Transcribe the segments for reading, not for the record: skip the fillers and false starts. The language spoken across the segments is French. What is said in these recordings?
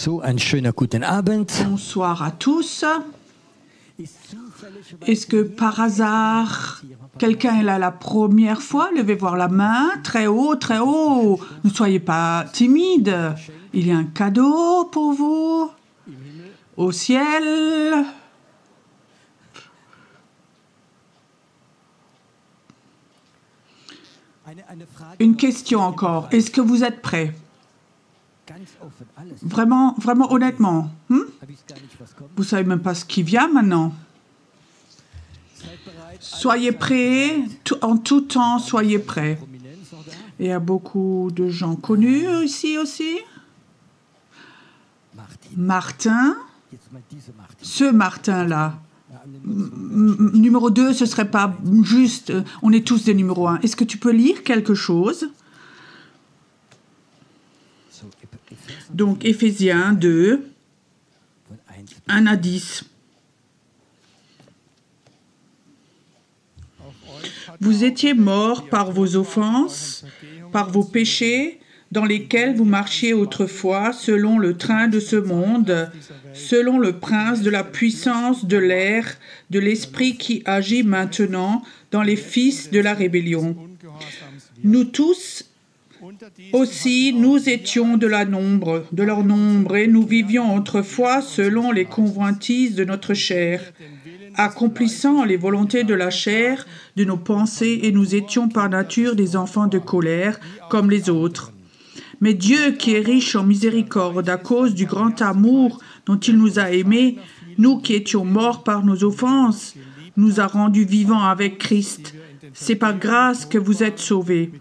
So, einen schönen guten Abend. Bonsoir à tous. Est-ce que par hasard, quelqu'un est là la première fois? Levez voir la main, très haut, très haut. Ne soyez pas timide. Il y a un cadeau pour vous. Au ciel. Une question encore. Est-ce que vous êtes prêts? Vraiment, vraiment honnêtement. Vous savez même pas ce qui vient maintenant. Soyez prêts, en tout temps, soyez prêts. Il y a beaucoup de gens connus ici aussi. Martin, ce Martin-là. Numéro 2, ce serait pas juste, on est tous des numéros 1. Est-ce que tu peux lire quelque chose? Donc, Éphésiens 2, 1 à 10. Vous étiez morts par vos offenses, par vos péchés, dans lesquels vous marchiez autrefois, selon le train de ce monde, selon le prince de la puissance de l'air, de l'esprit qui agit maintenant dans les fils de la rébellion. Nous tous aussi, nous étions de leur nombre, et nous vivions autrefois selon les convoitises de notre chair, accomplissant les volontés de la chair, de nos pensées, et nous étions par nature des enfants de colère, comme les autres. Mais Dieu, qui est riche en miséricorde, à cause du grand amour dont il nous a aimés, nous qui étions morts par nos offenses, nous a rendus vivants avec Christ. C'est par grâce que vous êtes sauvés.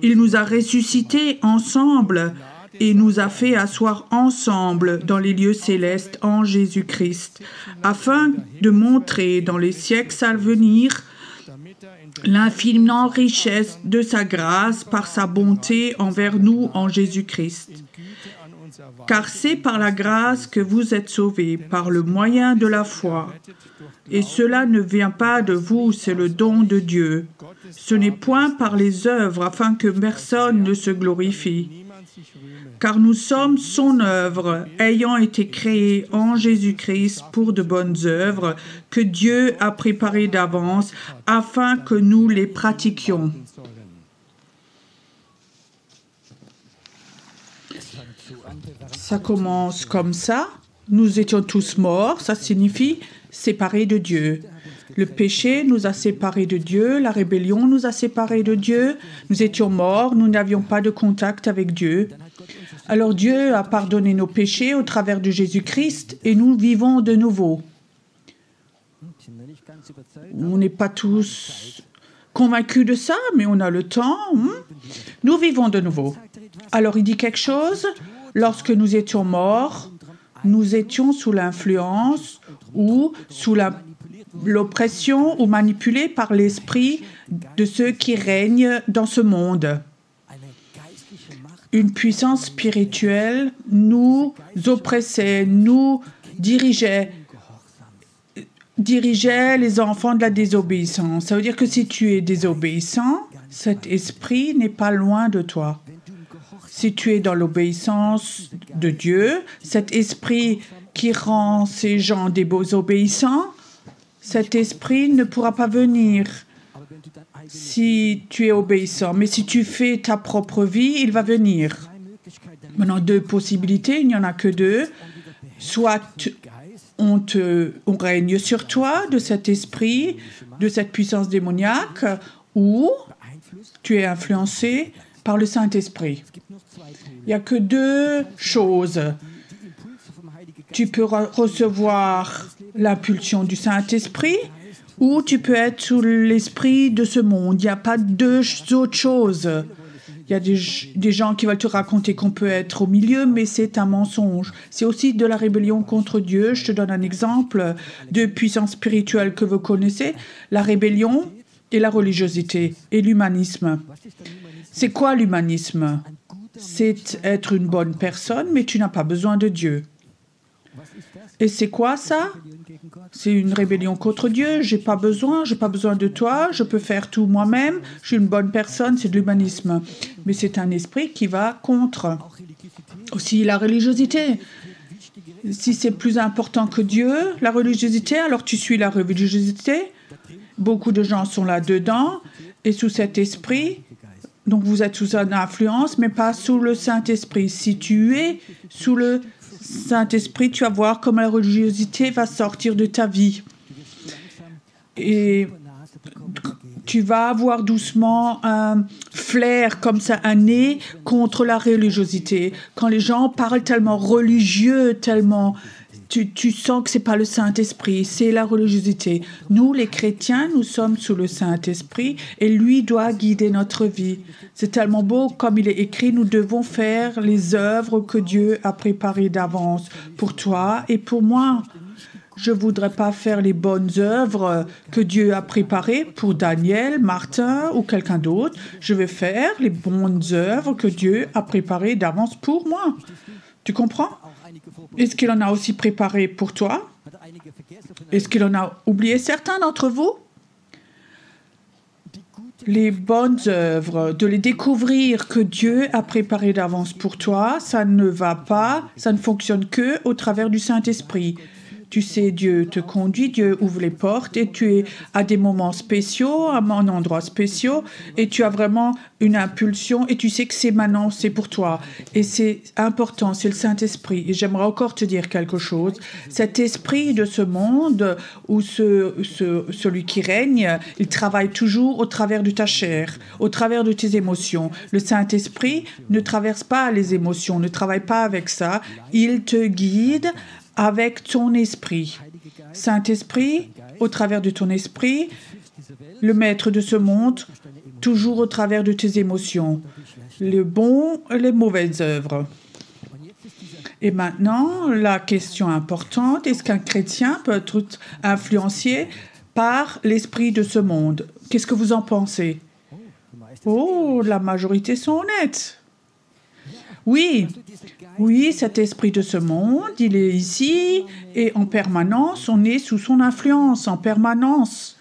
Il nous a ressuscités ensemble et nous a fait asseoir ensemble dans les lieux célestes en Jésus-Christ, afin de montrer dans les siècles à venir l'infinie richesse de sa grâce par sa bonté envers nous en Jésus-Christ. Car c'est par la grâce que vous êtes sauvés, par le moyen de la foi. Et cela ne vient pas de vous, c'est le don de Dieu. Ce n'est point par les œuvres, afin que personne ne se glorifie. Car nous sommes son œuvre, ayant été créés en Jésus-Christ pour de bonnes œuvres, que Dieu a préparées d'avance, afin que nous les pratiquions. Ça commence comme ça. Nous étions tous morts, ça signifie séparés de Dieu. Le péché nous a séparés de Dieu, la rébellion nous a séparés de Dieu, nous étions morts, nous n'avions pas de contact avec Dieu. Alors Dieu a pardonné nos péchés au travers de Jésus-Christ et nous vivons de nouveau. On n'est pas tous convaincus de ça, mais on a le temps. Nous vivons de nouveau. Alors il dit quelque chose, lorsque nous étions morts, nous étions sous l'influence ou sous l'oppression ou manipulés par l'esprit de ceux qui règnent dans ce monde. Une puissance spirituelle nous oppressait, nous dirigeait les enfants de la désobéissance. Ça veut dire que si tu es désobéissant, Cet esprit n'est pas loin de toi. Si tu es dans l'obéissance de Dieu, cet esprit qui rend ces gens désobéissants, cet esprit ne pourra pas venir si tu es obéissant. Mais si tu fais ta propre vie, il va venir. Maintenant, 2 possibilités, il n'y en a que 2. Soit on règne sur toi de cet esprit, de cette puissance démoniaque, ou tu es influencé par le Saint-Esprit. Il n'y a que 2 choses. Tu peux recevoir l'impulsion du Saint-Esprit ou tu peux être sous l'esprit de ce monde. Il n'y a pas 2 autres choses. Il y a des gens qui veulent te raconter qu'on peut être au milieu, mais c'est un mensonge. C'est aussi de la rébellion contre Dieu. Je te donne un exemple de puissance spirituelle que vous connaissez. La rébellion et la religiosité et l'humanisme. C'est quoi l'humanisme? C'est être une bonne personne, mais tu n'as pas besoin de Dieu. Et c'est quoi ça? C'est une rébellion contre Dieu. J'ai pas besoin de toi, je peux faire tout moi-même, je suis une bonne personne, c'est de l'humanisme. Mais c'est un esprit qui va contre. Aussi la religiosité. Si c'est plus important que Dieu, la religiosité, alors tu suis la religiosité. Beaucoup de gens sont là-dedans et sous cet esprit. Donc vous êtes sous une influence, mais pas sous le Saint-Esprit. Si tu es sous le Saint-Esprit, tu vas voir comment la religiosité va sortir de ta vie. Et tu vas avoir doucement un flair comme ça, un nez contre la religiosité. Quand les gens parlent tellement religieux, tellement... Tu sens que ce n'est pas le Saint-Esprit, c'est la religiosité. Nous, les chrétiens, nous sommes sous le Saint-Esprit et lui doit guider notre vie. C'est tellement beau, comme il est écrit, nous devons faire les œuvres que Dieu a préparées d'avance pour toi et pour moi. Je ne voudrais pas faire les bonnes œuvres que Dieu a préparées pour Daniel, Martin ou quelqu'un d'autre. Je vais faire les bonnes œuvres que Dieu a préparées d'avance pour moi. Tu comprends? Est-ce qu'il en a aussi préparé pour toi? Est-ce qu'il en a oublié certains d'entre vous? Les bonnes œuvres, de les découvrir que Dieu a préparé d'avance pour toi, ça ne fonctionne que au travers du Saint-Esprit. Tu sais, Dieu te conduit, Dieu ouvre les portes et tu es à des moments spéciaux, à un endroit spéciaux et tu as vraiment une impulsion et tu sais que c'est maintenant, c'est pour toi. Et c'est important, c'est le Saint-Esprit. Et j'aimerais encore te dire quelque chose. Cet esprit de ce monde où celui qui règne, il travaille toujours au travers de ta chair, au travers de tes émotions. Le Saint-Esprit ne traverse pas les émotions, ne travaille pas avec ça. Il te guide avec ton esprit. Saint-Esprit, au travers de ton esprit, le maître de ce monde, toujours au travers de tes émotions, les bons et les mauvaises œuvres. Et maintenant, la question importante, est-ce qu'un chrétien peut être influencé par l'esprit de ce monde? Qu'est-ce que vous en pensez? Oh, la majorité sont honnêtes. Oui, cet esprit de ce monde, il est ici et en permanence, on est sous son influence, en permanence,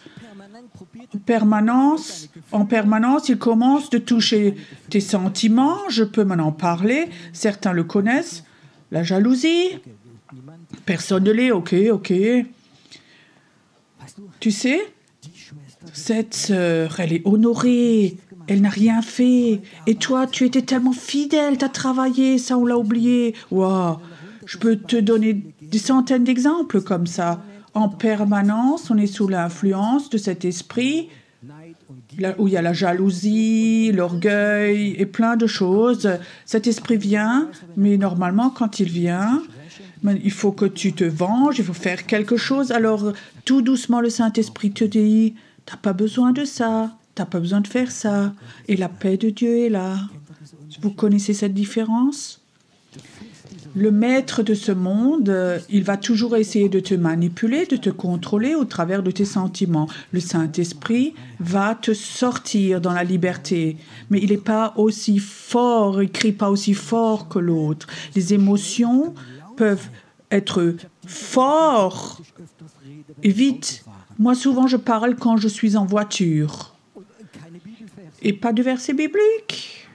il commence de toucher tes sentiments, je peux maintenant parler, certains le connaissent, la jalousie, personne ne l'est, ok. Tu sais, cette sœur, elle est honorée, elle n'a rien fait. Et toi, tu étais tellement fidèle, tu as travaillé, ça on l'a oublié. Waouh, je peux te donner des centaines d'exemples comme ça. En permanence, on est sous l'influence de cet esprit là où il y a la jalousie, l'orgueil et plein de choses. Cet esprit vient, mais normalement, quand il vient, il faut que tu te venges, il faut faire quelque chose. Alors, tout doucement, le Saint-Esprit te dit, tu n'as pas besoin de ça. Tu n'as pas besoin de faire ça. Et la paix de Dieu est là. Vous connaissez cette différence? Le maître de ce monde, il va toujours essayer de te manipuler, de te contrôler au travers de tes sentiments. Le Saint-Esprit va te sortir dans la liberté. Mais il n'est pas aussi fort, il ne crie pas aussi fort que l'autre. Les émotions peuvent être fortes et vite. Moi, souvent, je parle quand je suis en voiture. et pas de verset biblique.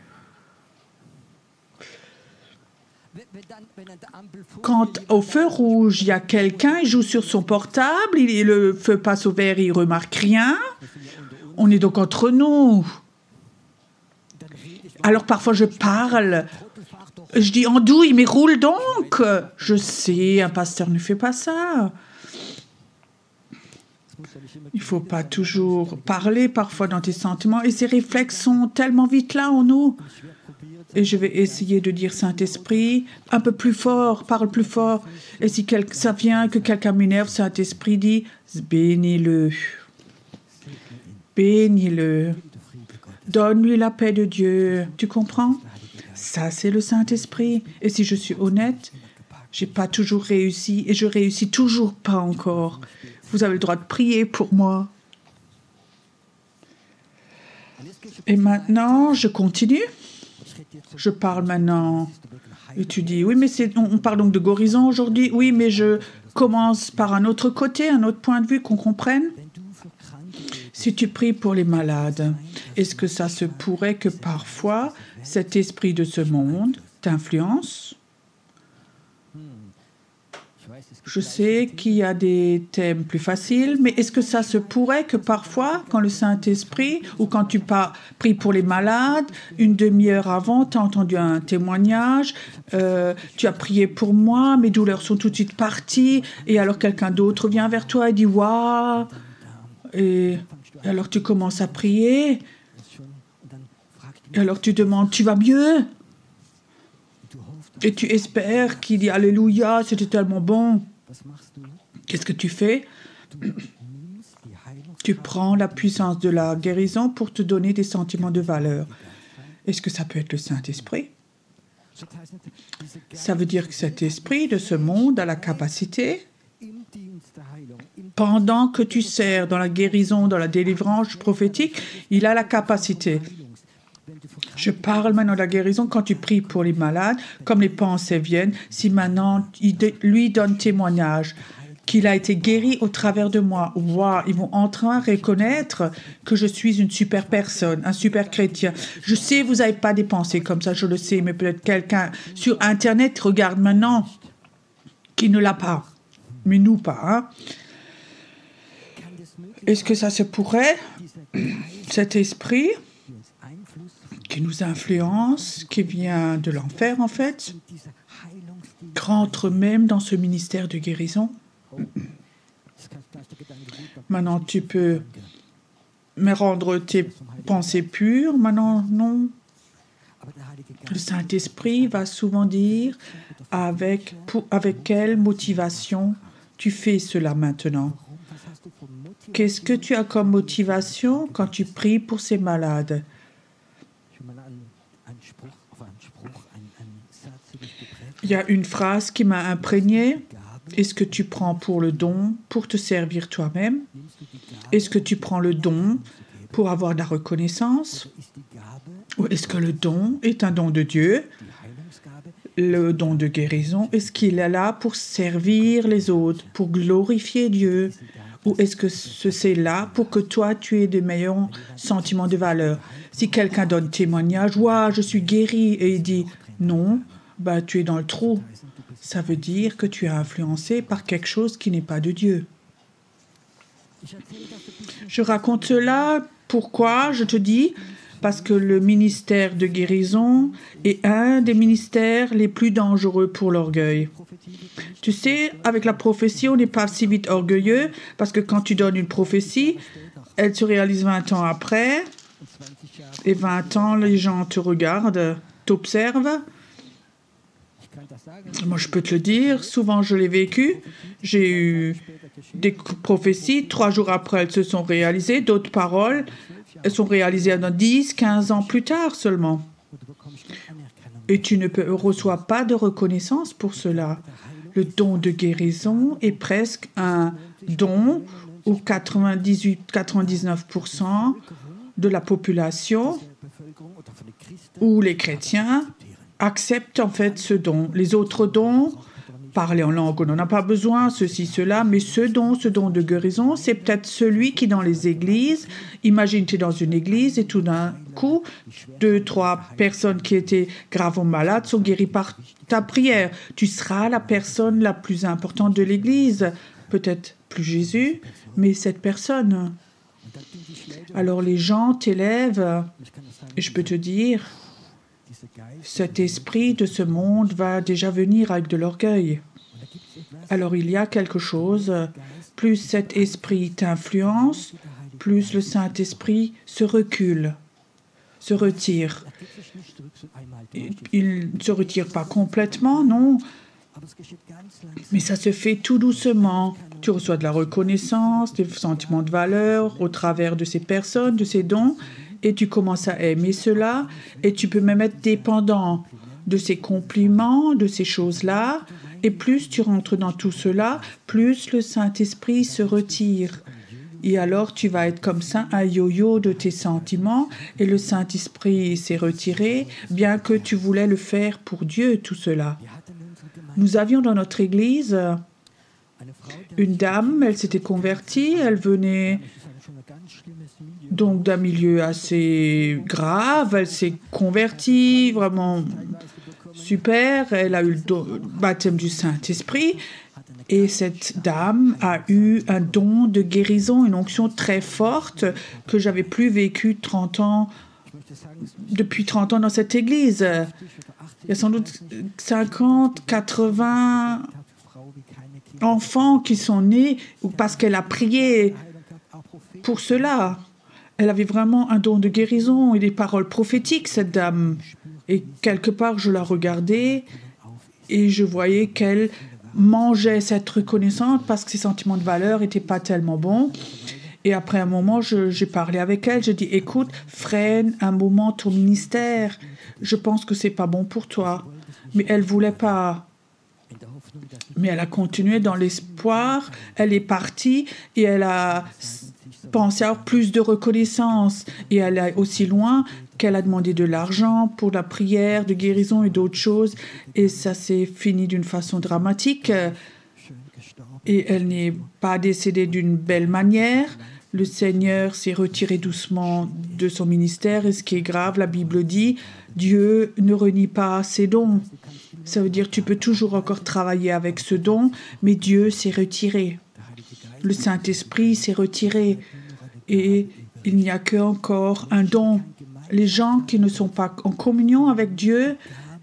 Quand au feu rouge, il y a quelqu'un, il joue sur son portable, le feu passe au vert, il ne remarque rien. On est donc entre nous. Alors parfois je parle, je dis andouille, mais roule donc. Je sais, un pasteur ne fait pas ça. Il ne faut pas toujours parler parfois dans tes sentiments. Et ces réflexes sont tellement vite là en nous. Et je vais essayer de dire Saint-Esprit un peu plus fort, parle plus fort. Et si ça vient que quelqu'un m'énerve, Saint-Esprit dit bénis-le. Bénis-le. Donne-lui la paix de Dieu. Tu comprends? Ça, c'est le Saint-Esprit. Et si je suis honnête, je n'ai pas toujours réussi et je réussis toujours pas encore. Vous avez le droit de prier pour moi. Et maintenant, je continue. Je parle maintenant. Et tu dis, oui, mais on parle donc de guérison aujourd'hui. Oui, mais je commence par un autre côté, un autre point de vue, qu'on comprenne. Si tu pries pour les malades, est-ce que ça se pourrait que parfois cet esprit de ce monde t'influence? Je sais qu'il y a des thèmes plus faciles, mais est-ce que ça se pourrait que parfois, quand le Saint-Esprit, ou quand tu pries pour les malades, une demi-heure avant, tu as entendu un témoignage, tu as prié pour moi, mes douleurs sont tout de suite parties, et alors quelqu'un d'autre vient vers toi et dit « Waouh !» Et alors tu commences à prier, et alors tu demandes « Tu vas mieux ?» Et tu espères qu'il dit « Alléluia, c'était tellement bon !» Qu'est-ce que tu fais? Tu prends la puissance de la guérison pour te donner des sentiments de valeur. Est-ce que ça peut être le Saint-Esprit? Ça veut dire que cet esprit de ce monde a la capacité, pendant que tu sers dans la guérison, dans la délivrance prophétique, il a la capacité. Je parle maintenant de la guérison quand tu pries pour les malades, comme les pensées viennent, si maintenant il lui donne témoignage qu'il a été guéri au travers de moi. Wow, ils vont en train de reconnaître que je suis une super personne, un super chrétien. Je sais, vous n'avez pas des pensées comme ça, je le sais, mais peut-être quelqu'un sur Internet regarde maintenant qui ne l'a pas, mais nous pas. Hein? Est-ce que ça se pourrait, cet esprit qui nous influence, qui vient de l'enfer en fait, rentre même dans ce ministère de guérison? Maintenant, tu peux me rendre tes pensées pures. Maintenant, non. Le Saint-Esprit va souvent dire avec quelle motivation tu fais cela maintenant. Qu'est-ce que tu as comme motivation quand tu pries pour ces malades? Il y a une phrase qui m'a imprégnée. Est-ce que tu prends pour le don pour te servir toi-même? Est-ce que tu prends le don pour avoir de la reconnaissance? Ou est-ce que le don est un don de Dieu? Le don de guérison, est-ce qu'il est là pour servir les autres, pour glorifier Dieu? Ou est-ce que c'est là pour que toi, tu aies de meilleurs sentiments de valeur? Si quelqu'un donne témoignage, « Waouh, je suis guéri » et il dit « Non », bah, tu es dans le trou. Ça veut dire que tu es influencé par quelque chose qui n'est pas de Dieu. Je raconte cela, pourquoi? Je te dis, parce que le ministère de guérison est un des ministères les plus dangereux pour l'orgueil. Tu sais, avec la prophétie, on n'est pas si vite orgueilleux, parce que quand tu donnes une prophétie, elle se réalise 20 ans après, et 20 ans, les gens te regardent, t'observent. Moi, je peux te le dire, souvent je l'ai vécu. J'ai eu des prophéties, 3 jours après, elles se sont réalisées. D'autres paroles, elles sont réalisées dans 10, 15 ans plus tard seulement. Et tu ne reçois pas de reconnaissance pour cela. Le don de guérison est presque un don où 99% de la population ou les chrétiens acceptent en fait ce don. Les autres dons parler en langue, on n'en a pas besoin, ceci, cela, mais ce don de guérison, c'est peut-être celui qui dans les églises, imagine tu es dans une église et tout d'un coup, 2, 3 personnes qui étaient gravement malades sont guéries par ta prière. Tu seras la personne la plus importante de l'église, peut-être plus Jésus, mais cette personne. Alors les gens t'élèvent, et je peux te dire, cet esprit de ce monde va déjà venir avec de l'orgueil. Alors il y a quelque chose, plus cet esprit t'influence, plus le Saint-Esprit se recule, se retire. Il ne se retire pas complètement, non, mais ça se fait tout doucement. Tu reçois de la reconnaissance, des sentiments de valeur au travers de ces personnes, de ces dons, et tu commences à aimer cela, et tu peux même être dépendant de ces compliments, de ces choses-là, et plus tu rentres dans tout cela, plus le Saint-Esprit se retire. Et alors tu vas être comme ça, un yo-yo de tes sentiments, et le Saint-Esprit s'est retiré, bien que tu voulais le faire pour Dieu, tout cela. Nous avions dans notre église une dame, elle s'était convertie, elle venait donc d'un milieu assez grave, elle s'est convertie, vraiment super, elle a eu le baptême du Saint-Esprit, et cette dame a eu un don de guérison, une onction très forte que j'avais plus vécue depuis 30 ans dans cette église. Il y a sans doute 50, 80 enfants qui sont nés parce qu'elle a prié pour cela. Elle avait vraiment un don de guérison et des paroles prophétiques, cette dame. Et quelque part, je la regardais et je voyais qu'elle mangeait cette reconnaissance parce que ses sentiments de valeur n'étaient pas tellement bons. Et après un moment, j'ai parlé avec elle. J'ai dit, écoute, freine un moment ton ministère. Je pense que c'est pas bon pour toi. Mais elle voulait pas. Mais elle a continué dans l'espoir. Elle est partie et elle a pensé avoir plus de reconnaissance. Et elle est aussi loin qu'elle a demandé de l'argent pour la prière, de guérison et d'autres choses. Et ça s'est fini d'une façon dramatique. Et elle n'est pas décédée d'une belle manière. Le Seigneur s'est retiré doucement de son ministère. Et ce qui est grave, la Bible dit, Dieu ne renie pas ses dons. Ça veut dire que tu peux toujours encore travailler avec ce don, mais Dieu s'est retiré. Le Saint-Esprit s'est retiré. Et il n'y a qu'encore un don. Les gens qui ne sont pas en communion avec Dieu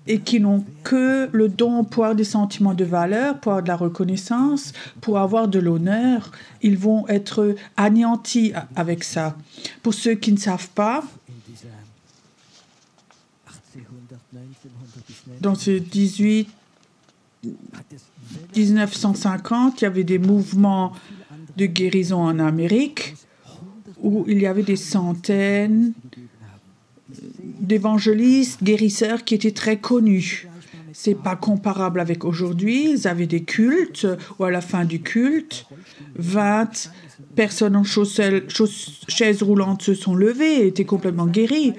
et qui n'ont que le don pour avoir des sentiments de valeur, pour avoir de la reconnaissance, pour avoir de l'honneur, ils vont être anéantis avec ça. Pour ceux qui ne savent pas, dans ces 1950, il y avait des mouvements de guérison en Amérique où il y avait des centaines d'évangélistes, guérisseurs qui étaient très connus. C'est pas comparable avec aujourd'hui. Ils avaient des cultes où à la fin du culte, 20 personnes en chaises roulantes se sont levées et étaient complètement guéries.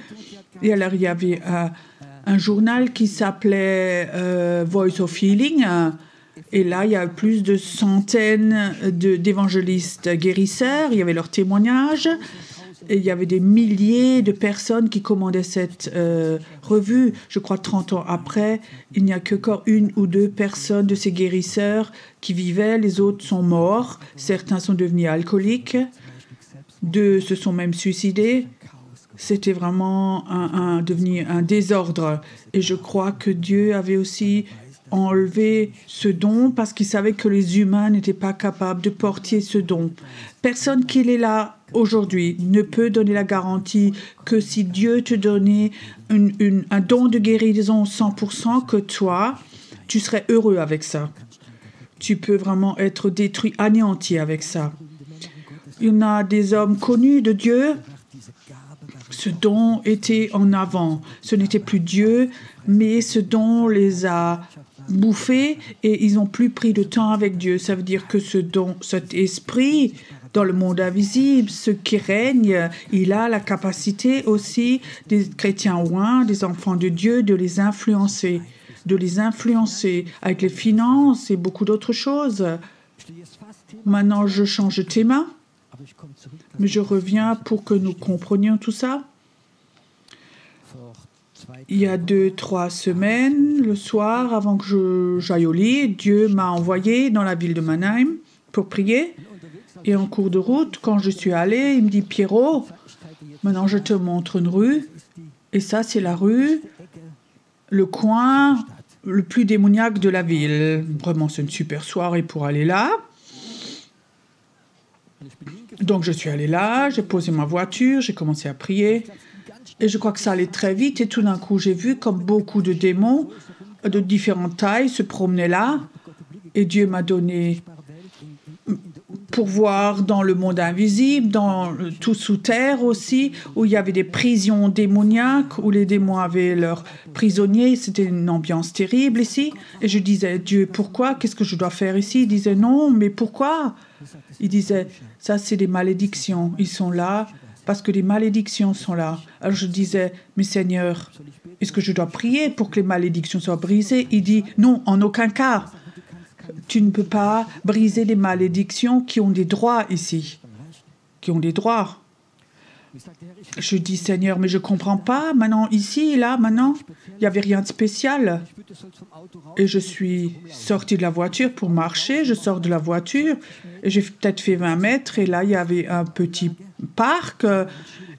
Et alors il y avait un journal qui s'appelait Voice of Healing. Et là, il y a plus de centaines d'évangélistes guérisseurs. Il y avait leurs témoignages. Et il y avait des milliers de personnes qui commandaient cette revue. Je crois 30 ans après, il n'y a qu'encore 1 ou 2 personnes de ces guérisseurs qui vivaient. Les autres sont morts. Certains sont devenus alcooliques. 2 se sont même suicidés. C'était vraiment devenu un désordre. Et je crois que Dieu avait aussi enlevé ce don parce qu'il savait que les humains n'étaient pas capables de porter ce don. Personne qui est là aujourd'hui ne peut donner la garantie que si Dieu te donnait un don de guérison 100%, que toi, tu serais heureux avec ça. Tu peux vraiment être détruit, anéanti avec ça. Il y en a des hommes connus de Dieu. Ce don était en avant. Ce n'était plus Dieu, mais ce don les a bouffés et ils n'ont plus pris de temps avec Dieu. Ça veut dire que ce don, cet esprit dans le monde invisible, ce qui règne, il a la capacité aussi des chrétiens oints, des enfants de Dieu, de les influencer. de les influencer avec les finances et beaucoup d'autres choses. Maintenant, je change de thème, mais je reviens pour que nous comprenions tout ça. Il y a 2-3 semaines, le soir, avant que j'aille au lit, Dieu m'a envoyé dans la ville de Mannheim pour prier. Et en cours de route, quand je suis allée, il me dit « Pierrot, maintenant je te montre une rue. Et ça, c'est la rue, le coin le plus démoniaque de la ville. Vraiment, c'est une super soirée pour aller là. » Donc je suis allée là, j'ai posé ma voiture, j'ai commencé à prier. Et je crois que ça allait très vite. Et tout d'un coup, j'ai vu comme beaucoup de démons de différentes tailles se promenaient là. Et Dieu m'a donné pour voir dans le monde invisible, dans tout sous terre aussi, où il y avait des prisons démoniaques, où les démons avaient leurs prisonniers. C'était une ambiance terrible ici. Et je disais, Dieu, pourquoi? Qu'est-ce que je dois faire ici? Il disait, non, mais pourquoi? Il disait, ça c'est des malédictions. Ils sont là parce que les malédictions sont là. Alors je disais, mais Seigneur, est-ce que je dois prier pour que les malédictions soient brisées? Il dit, non, en aucun cas. Tu ne peux pas briser les malédictions qui ont des droits ici, qui ont des droits. Je dis, Seigneur, mais je ne comprends pas. Maintenant, ici, là, maintenant, il n'y avait rien de spécial. Et je suis sortie de la voiture pour marcher. Je sors de la voiture et j'ai peut-être fait 20 mètres. Et là, il y avait un petit parc.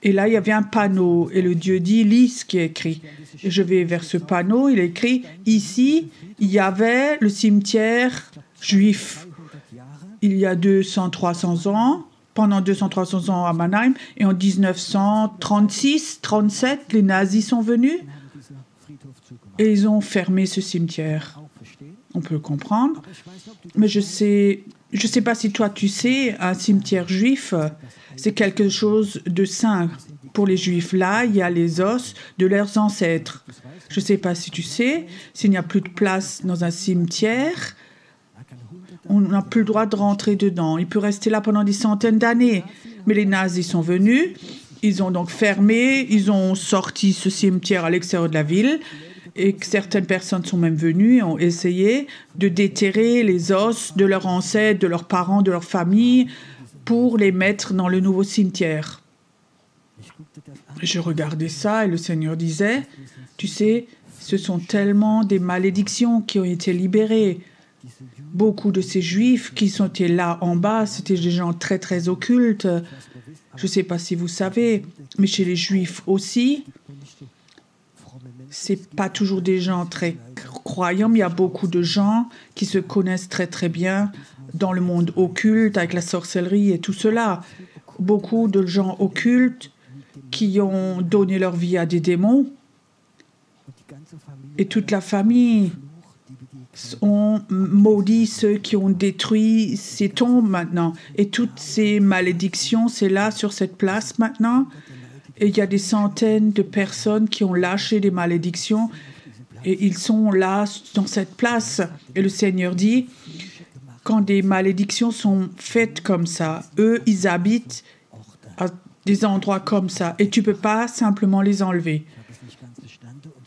Et là, il y avait un panneau. Et le Dieu dit, lis ce qui est écrit. Et je vais vers ce panneau. Il est écrit, ici, il y avait le cimetière juif. Il y a 200-300 ans. Pendant 200-300 ans à Mannheim, et en 1936-37, les nazis sont venus et ils ont fermé ce cimetière. On peut le comprendre, mais je sais pas si toi tu sais, un cimetière juif, c'est quelque chose de saint pour les juifs. Là, il y a les os de leurs ancêtres. Je sais pas si tu sais, s'il n'y a plus de place dans un cimetière, on n'a plus le droit de rentrer dedans. Il peut rester là pendant des centaines d'années. Mais les nazis sont venus, ils ont donc fermé, ils ont sorti ce cimetière à l'extérieur de la ville, et certaines personnes sont même venues et ont essayé de déterrer les os de leurs ancêtres, de leurs parents, de leur famille, pour les mettre dans le nouveau cimetière. Je regardais ça et le Seigneur disait, tu sais, ce sont tellement des malédictions qui ont été libérées. Beaucoup de ces juifs qui sont là en bas, c'était des gens très, très occultes. Je ne sais pas si vous savez, mais chez les juifs aussi, ce n'est pas toujours des gens très croyants, mais il y a beaucoup de gens qui se connaissent très, très bien dans le monde occulte, avec la sorcellerie et tout cela. Beaucoup de gens occultes qui ont donné leur vie à des démons. Et toute la famille ont maudit ceux qui ont détruit ces tombes maintenant. Et toutes ces malédictions, c'est là, sur cette place maintenant. Et il y a des centaines de personnes qui ont lâché des malédictions. Et ils sont là, dans cette place. Et le Seigneur dit, quand des malédictions sont faites comme ça, eux, ils habitent à des endroits comme ça. Et tu ne peux pas simplement les enlever.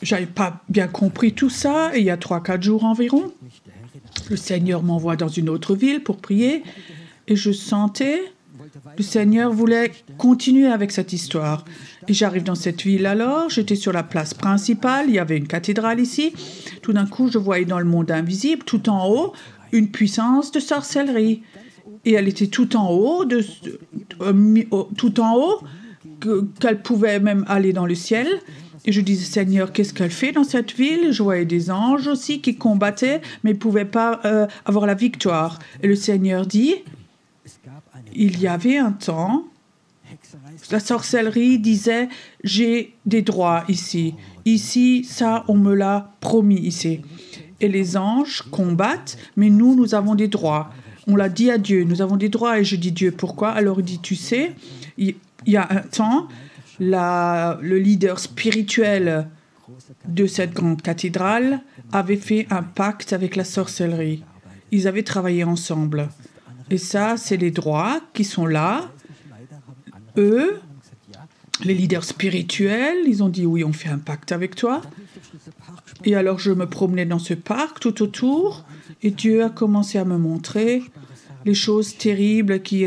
Je n'avais pas bien compris tout ça, et il y a 3-4 jours environ, le Seigneur m'envoie dans une autre ville pour prier, et je sentais, le Seigneur voulait continuer avec cette histoire. Et j'arrive dans cette ville alors, j'étais sur la place principale, il y avait une cathédrale ici, tout d'un coup je voyais dans le monde invisible, tout en haut, une puissance de sorcellerie. Et elle était tout en haut, qu'elle pouvait même aller dans le ciel. Et je disais, Seigneur, qu'est-ce qu'elle fait dans cette ville? Je voyais des anges aussi qui combattaient, mais ne pouvaient pas avoir la victoire. Et le Seigneur dit, il y avait un temps, la sorcellerie disait, j'ai des droits ici. Ici, ça, on me l'a promis ici. Et les anges combattent, mais nous avons des droits. On l'a dit à Dieu, nous avons des droits. Et je dis, Dieu, pourquoi? Alors il dit, tu sais, il y a un temps, le leader spirituel de cette grande cathédrale avait fait un pacte avec la sorcellerie. Ils avaient travaillé ensemble. Et ça, c'est les droits qui sont là. Eux, les leaders spirituels, ils ont dit, oui, on fait un pacte avec toi. Et alors je me promenais dans ce parc tout autour et Dieu a commencé à me montrer les choses terribles qui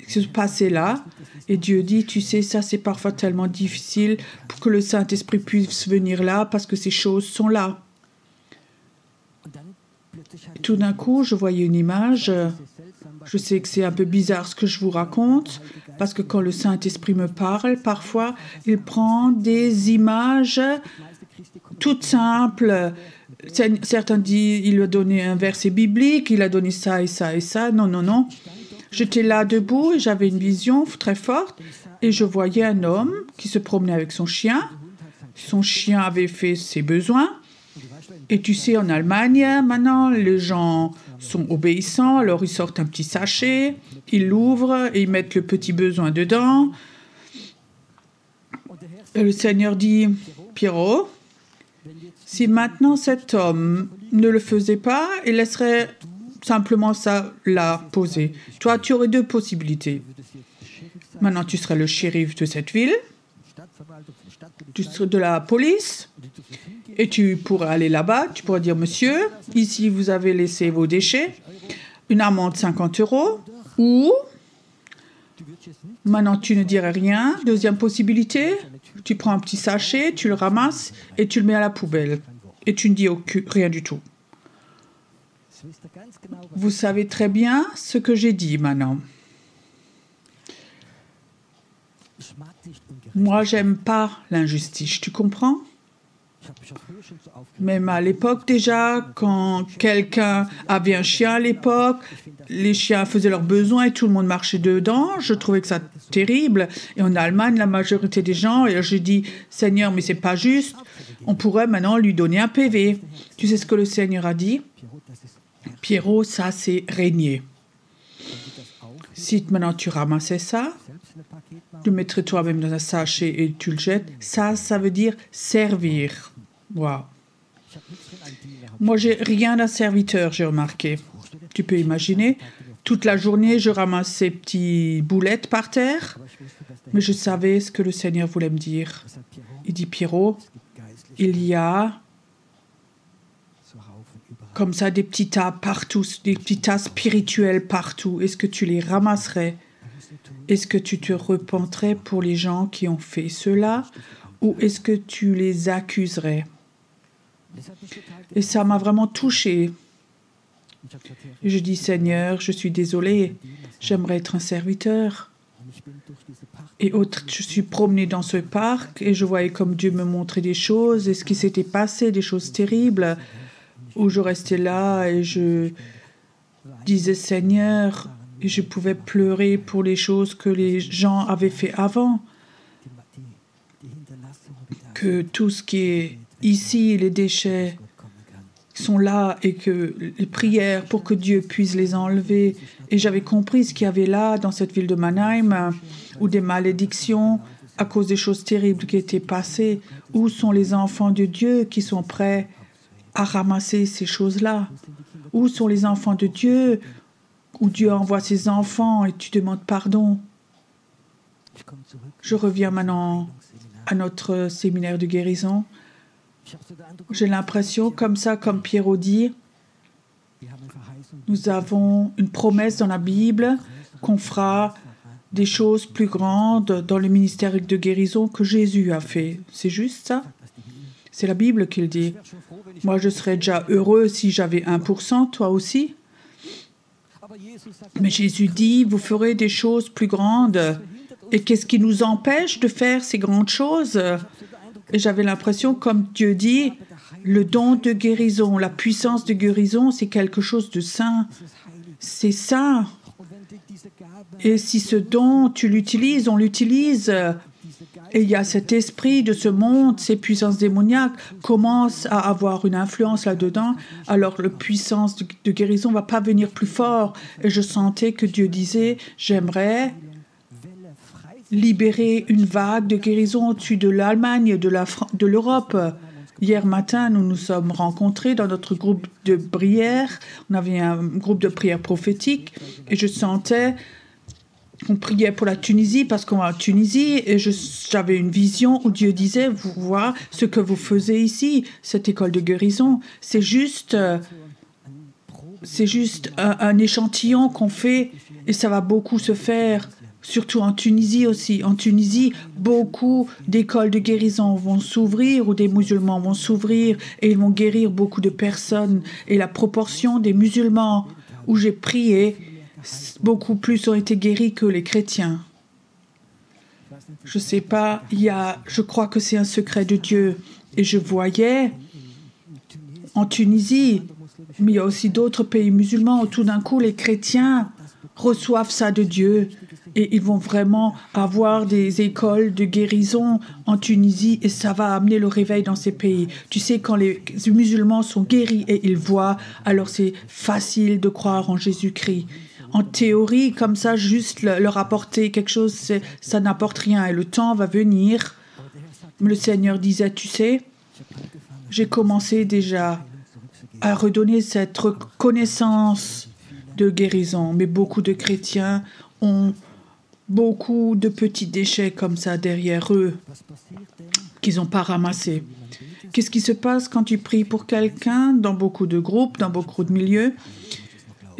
se passaient là. Et Dieu dit, tu sais, ça c'est parfois tellement difficile pour que le Saint-Esprit puisse venir là parce que ces choses sont là. Tout d'un coup, je voyais une image. Je sais que c'est un peu bizarre ce que je vous raconte, parce que quand le Saint-Esprit me parle, parfois, il prend des images toutes simples. Certains disent, il lui a donné un verset biblique, il a donné ça et ça et ça. Non, non, non. J'étais là debout et j'avais une vision très forte et je voyais un homme qui se promenait avec son chien. Son chien avait fait ses besoins. Et tu sais, en Allemagne, maintenant, les gens sont obéissants, alors ils sortent un petit sachet, ils l'ouvrent et ils mettent le petit besoin dedans. Et le Seigneur dit, Pierrot, si maintenant cet homme ne le faisait pas, il laisserait simplement ça là posé. Toi, tu aurais deux possibilités. Maintenant, tu serais le shérif de cette ville, tu serais de la police, et tu pourrais aller là-bas, tu pourrais dire, monsieur, ici vous avez laissé vos déchets, une amende 50 €, ou maintenant tu ne dirais rien. Deuxième possibilité, tu prends un petit sachet, tu le ramasses et tu le mets à la poubelle. Et tu ne dis rien du tout. Vous savez très bien ce que j'ai dit maintenant. Moi, j'aime pas l'injustice, tu comprends? Même à l'époque déjà, quand quelqu'un avait un chien à l'époque, les chiens faisaient leurs besoins et tout le monde marchait dedans. Je trouvais que ça terrible. Et en Allemagne, la majorité des gens, et j'ai dit, Seigneur, mais c'est pas juste. On pourrait maintenant lui donner un PV. Tu sais ce que le Seigneur a dit? Pierrot, ça c'est régner. Si maintenant tu ramassais ça, tu le mettrais toi-même dans un sachet et tu le jettes, ça veut dire servir. Waouh. Moi, j'ai rien d'un serviteur, j'ai remarqué. Tu peux imaginer, toute la journée, je ramasse ces petites boulettes par terre, mais je savais ce que le Seigneur voulait me dire. Il dit, Pierrot, il y a comme ça des petits tas partout, des petits tas spirituels partout. Est-ce que tu les ramasserais? Est-ce que tu te repenterais pour les gens qui ont fait cela? Ou est-ce que tu les accuserais? Et ça m'a vraiment touchée. Je dis, Seigneur, je suis désolée, j'aimerais être un serviteur. Et je suis promenée dans ce parc et je voyais comme Dieu me montrait des choses et ce qui s'était passé, des choses terribles, où je restais là et je disais, Seigneur, et je pouvais pleurer pour les choses que les gens avaient fait avant. Que tout ce qui est ici, les déchets, sont là et que les prières pour que Dieu puisse les enlever. Et j'avais compris ce qu'il y avait là, dans cette ville de Mannheim, où des malédictions à cause des choses terribles qui étaient passées. Où sont les enfants de Dieu qui sont prêts à ramasser ces choses-là? Où sont les enfants de Dieu, où Dieu envoie ses enfants et tu demandes pardon? Je reviens maintenant à notre séminaire de guérison. J'ai l'impression, comme ça, comme Pierrot dit, nous avons une promesse dans la Bible qu'on fera des choses plus grandes dans le ministère de guérison que Jésus a fait. C'est juste ça? C'est la Bible qui le dit. Moi, je serais déjà heureux si j'avais 1%, toi aussi. Mais Jésus dit, vous ferez des choses plus grandes. Et qu'est-ce qui nous empêche de faire ces grandes choses? Et j'avais l'impression, comme Dieu dit, le don de guérison, la puissance de guérison, c'est quelque chose de saint. C'est saint. Et si ce don, tu l'utilises, on l'utilise. Et il y a cet esprit de ce monde, ces puissances démoniaques commencent à avoir une influence là-dedans. Alors la puissance de guérison ne va pas venir plus fort. Et je sentais que Dieu disait, j'aimerais libérer une vague de guérison au-dessus de l'Allemagne, de l'Europe. Hier matin, nous nous sommes rencontrés dans notre groupe de prière. On avait un groupe de prière prophétique et je sentais on priait pour la Tunisie parce qu'on va en Tunisie et j'avais une vision où Dieu disait, vous voyez ce que vous faisiez ici, cette école de guérison, c'est juste un échantillon qu'on fait et ça va beaucoup se faire, surtout en Tunisie aussi. En Tunisie, beaucoup d'écoles de guérison vont s'ouvrir ou des musulmans vont s'ouvrir et ils vont guérir beaucoup de personnes. Et la proportion des musulmans où j'ai prié, beaucoup plus ont été guéris que les chrétiens. Je ne sais pas, je crois que c'est un secret de Dieu. Et je voyais en Tunisie, mais il y a aussi d'autres pays musulmans où tout d'un coup les chrétiens reçoivent ça de Dieu et ils vont vraiment avoir des écoles de guérison en Tunisie et ça va amener le réveil dans ces pays. Tu sais, quand les musulmans sont guéris et ils voient, alors c'est facile de croire en Jésus-Christ. En théorie, comme ça, juste leur apporter quelque chose, ça n'apporte rien et le temps va venir. Le Seigneur disait, tu sais, j'ai commencé déjà à redonner cette reconnaissance de guérison, mais beaucoup de chrétiens ont beaucoup de petits déchets comme ça derrière eux qu'ils n'ont pas ramassés. Qu'est-ce qui se passe quand tu pries pour quelqu'un dans beaucoup de groupes, dans beaucoup de milieux?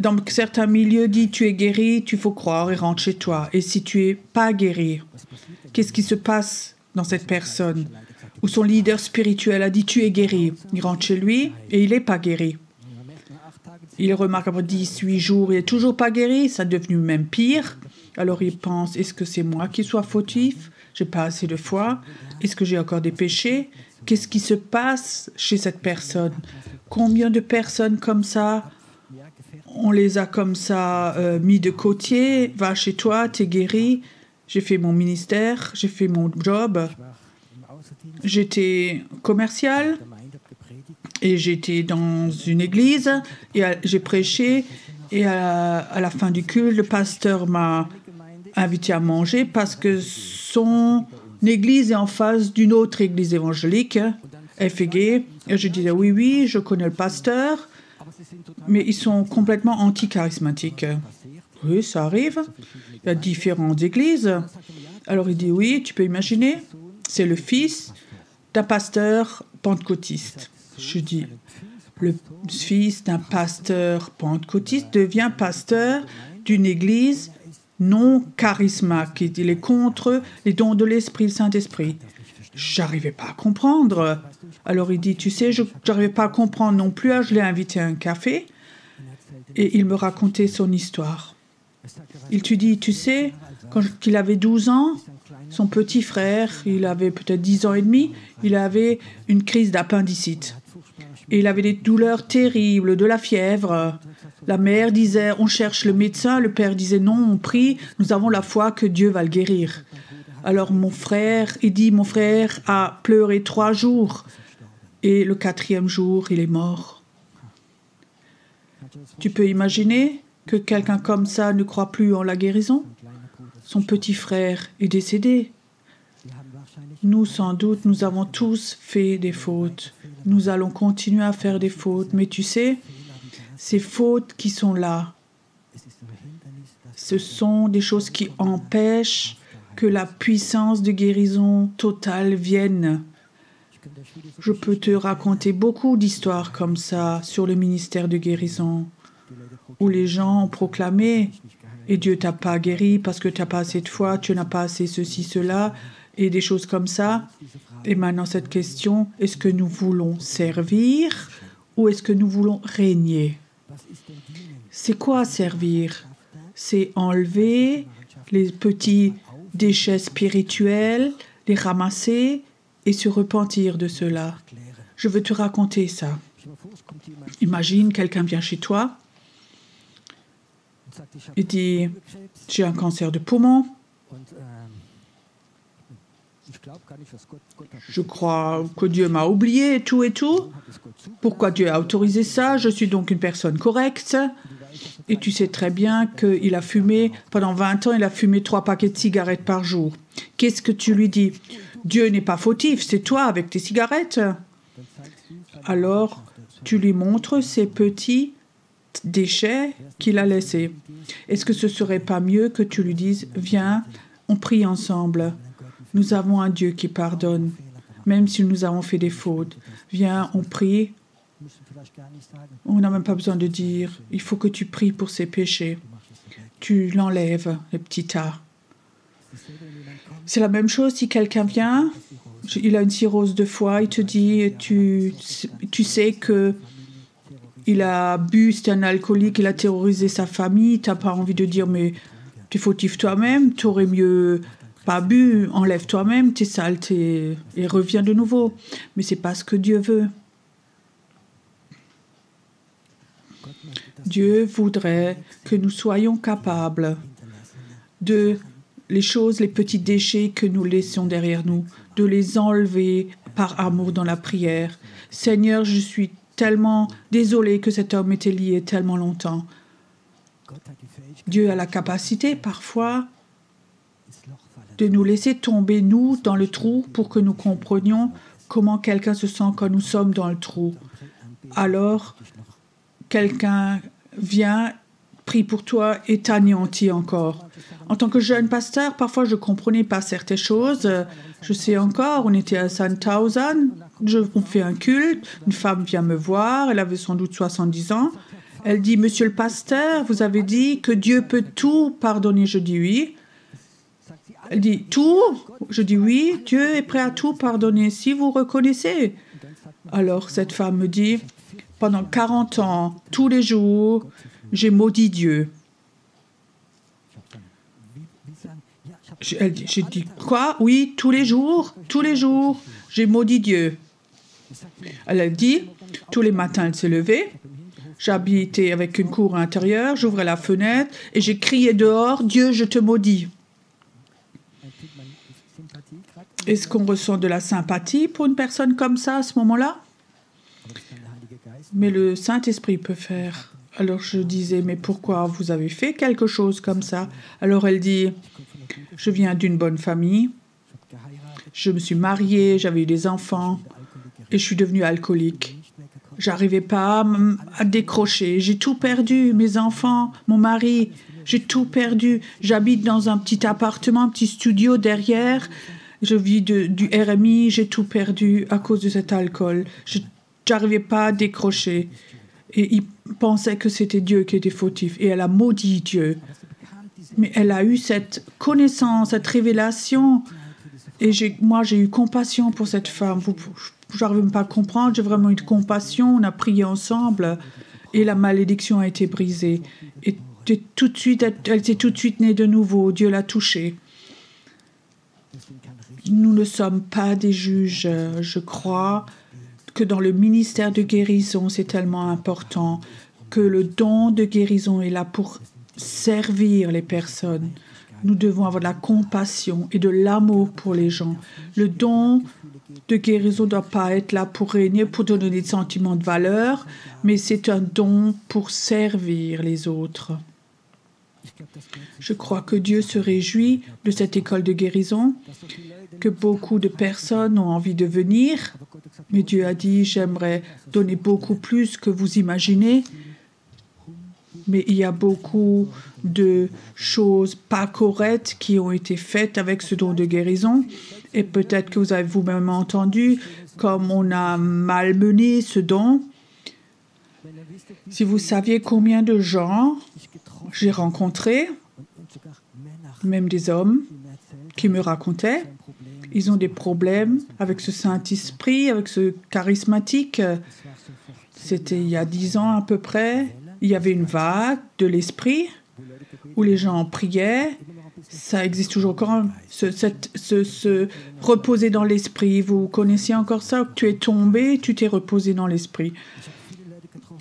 Dans certains milieux, dit tu es guéri, tu faut croire et rentre chez toi. Et si tu es pas guéri, qu'est-ce qui se passe dans cette personne? Où son leader spirituel a dit tu es guéri. Il rentre chez lui et il n'est pas guéri. Il remarque après 10-8 jours, il n'est toujours pas guéri, ça est devenu même pire. Alors il pense, est-ce que c'est moi qui sois fautif? J'ai pas assez de foi. Est-ce que j'ai encore des péchés? Qu'est-ce qui se passe chez cette personne? Combien de personnes comme ça, on les a comme ça mis de côté? Va chez toi, t'es guéri. J'ai fait mon ministère, j'ai fait mon job. J'étais commercial et j'étais dans une église et j'ai prêché et à la fin du culte, le pasteur m'a invité à manger parce que son église est en face d'une autre église évangélique, FEG. Et je disais oui, je connais le pasteur, mais ils sont complètement anti-charismatiques. Oui, ça arrive. Il y a différentes églises. Alors il dit oui, tu peux imaginer, c'est le fils d'un pasteur pentecôtiste. Je dis, le fils d'un pasteur pentecôtiste devient pasteur d'une église non charismatique. Il est contre les dons de l'Esprit, le Saint-Esprit. J'arrivais pas à comprendre. Alors il dit, tu sais, j'arrivais pas à comprendre non plus. Je l'ai invité à un café et il me racontait son histoire. Il te dit, tu sais, quand il avait 12 ans, son petit frère, il avait peut-être 10 ans et demi, il avait une crise d'appendicite. Et il avait des douleurs terribles, de la fièvre. La mère disait, on cherche le médecin. Le père disait, non, on prie, nous avons la foi que Dieu va le guérir. Alors mon frère a pleuré 3 jours. Et le 4e jour, il est mort. Tu peux imaginer que quelqu'un comme ça ne croit plus en la guérison? Son petit frère est décédé. Nous, sans doute, nous avons tous fait des fautes. Nous allons continuer à faire des fautes. Mais tu sais, ces fautes qui sont là, ce sont des choses qui empêchent que la puissance de guérison totale vienne. Je peux te raconter beaucoup d'histoires comme ça sur le ministère de guérison, où les gens ont proclamé « Et Dieu t'a pas guéri parce que tu n'as pas assez de foi, tu n'as pas assez ceci, cela », et des choses comme ça. Et maintenant, cette question, est-ce que nous voulons servir ou est-ce que nous voulons régner? C'est quoi servir? C'est enlever les petits déchets spirituels, les ramasser et se repentir de cela. Je veux te raconter ça. Imagine, quelqu'un vient chez toi et dit « J'ai un cancer de poumon. Je crois que Dieu m'a oublié et tout. Pourquoi Dieu a autorisé ça? Je suis donc une personne correcte. » Et tu sais très bien qu'il a fumé, pendant 20 ans, il a fumé 3 paquets de cigarettes par jour. Qu'est-ce que tu lui dis? Dieu n'est pas fautif, c'est toi avec tes cigarettes. Alors, tu lui montres ces petits déchets qu'il a laissés. Est-ce que ce serait pas mieux que tu lui dises, viens, on prie ensemble. Nous avons un Dieu qui pardonne, même si nous avons fait des fautes. Viens, on prie. On n'a même pas besoin de dire, il faut que tu pries pour ses péchés. Tu l'enlèves, le petit tas. C'est la même chose si quelqu'un vient, il a une cirrhose de foie, il te dit, tu sais que il a bu, c'est un alcoolique, il a terrorisé sa famille, tu n'as pas envie de dire, mais tu es fautif toi-même, tu aurais mieux pas bu, enlève toi-même, tu es sale, et reviens de nouveau. Mais c'est pas ce que Dieu veut. Dieu voudrait que nous soyons capables de les choses, les petits déchets que nous laissons derrière nous, de les enlever par amour dans la prière. Seigneur, je suis tellement désolée que cet homme était lié tellement longtemps. Dieu a la capacité parfois de nous laisser tomber, nous, dans le trou pour que nous comprenions comment quelqu'un se sent quand nous sommes dans le trou. Alors, quelqu'un vient, prie pour toi et t'anéantit encore. En tant que jeune pasteur, parfois je ne comprenais pas certaines choses. Je sais encore, on était à Sandhausen, on fait un culte, une femme vient me voir, elle avait sans doute 70 ans. Elle dit, monsieur le pasteur, vous avez dit que Dieu peut tout pardonner. Je dis oui. Elle dit, tout? Je dis oui, Dieu est prêt à tout pardonner si vous reconnaissez. Alors cette femme me dit, pendant 40 ans, tous les jours, j'ai maudit Dieu. J'ai dit, quoi? Oui, tous les jours, j'ai maudit Dieu. Elle a dit, tous les matins, elle s'est levée. J'habitais avec une cour intérieure, j'ouvrais la fenêtre et j'ai crié dehors, Dieu, je te maudis. Est-ce qu'on ressent de la sympathie pour une personne comme ça à ce moment-là? Mais le Saint-Esprit peut faire. Alors je disais, mais pourquoi vous avez fait quelque chose comme ça? Alors elle dit, je viens d'une bonne famille, je me suis mariée, j'avais eu des enfants et je suis devenue alcoolique. J'arrivais pas à décrocher, j'ai tout perdu, mes enfants, mon mari, j'ai tout perdu. J'habite dans un petit appartement, un petit studio derrière, je vis du RMI, j'ai tout perdu à cause de cet alcool. Je n'arrivais pas à décrocher. Et il pensait que c'était Dieu qui était fautif. Et elle a maudit Dieu. Mais elle a eu cette connaissance, cette révélation. Et moi, j'ai eu compassion pour cette femme. Je n'arrive même pas à comprendre. J'ai vraiment eu de compassion. On a prié ensemble. Et la malédiction a été brisée. Et tout de suite, elle s'est tout de suite née de nouveau. Dieu l'a touchée. Nous ne sommes pas des juges. Je crois que dans le ministère de guérison, c'est tellement important que le don de guérison est là pour servir les personnes. Nous devons avoir de la compassion et de l'amour pour les gens. Le don de guérison ne doit pas être là pour régner, pour donner des sentiments de valeur, mais c'est un don pour servir les autres. Je crois que Dieu se réjouit de cette école de guérison, que beaucoup de personnes ont envie de venir, mais Dieu a dit, j'aimerais donner beaucoup plus que vous imaginez, mais il y a beaucoup de choses pas correctes qui ont été faites avec ce don de guérison, et peut-être que vous avez vous-même entendu comme on a malmené ce don. Si vous saviez combien de gens j'ai rencontrés, même des hommes, qui me racontaient, ils ont des problèmes avec ce Saint-Esprit, avec ce charismatique. C'était il y a 10 ans à peu près. Il y avait une vague de l'Esprit où les gens priaient. Ça existe toujours encore, se reposer dans l'Esprit. Vous connaissez encore ça? Tu es tombé, tu t'es reposé dans l'Esprit.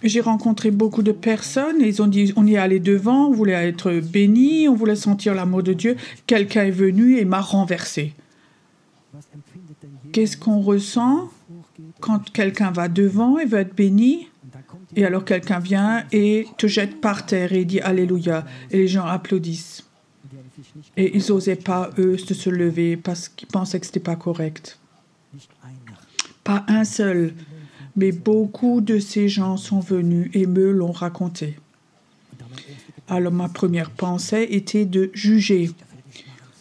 J'ai rencontré beaucoup de personnes et ils ont dit, on y est allé devant, on voulait être béni, on voulait sentir l'amour de Dieu. Quelqu'un est venu et m'a renversé. Qu'est-ce qu'on ressent quand quelqu'un va devant et veut être béni? Et alors quelqu'un vient et te jette par terre et dit Alléluia. Et les gens applaudissent. Et ils n'osaient pas, eux, de se lever parce qu'ils pensaient que ce n'était pas correct. Pas un seul. Mais beaucoup de ces gens sont venus et me l'ont raconté. Alors ma première pensée était de juger.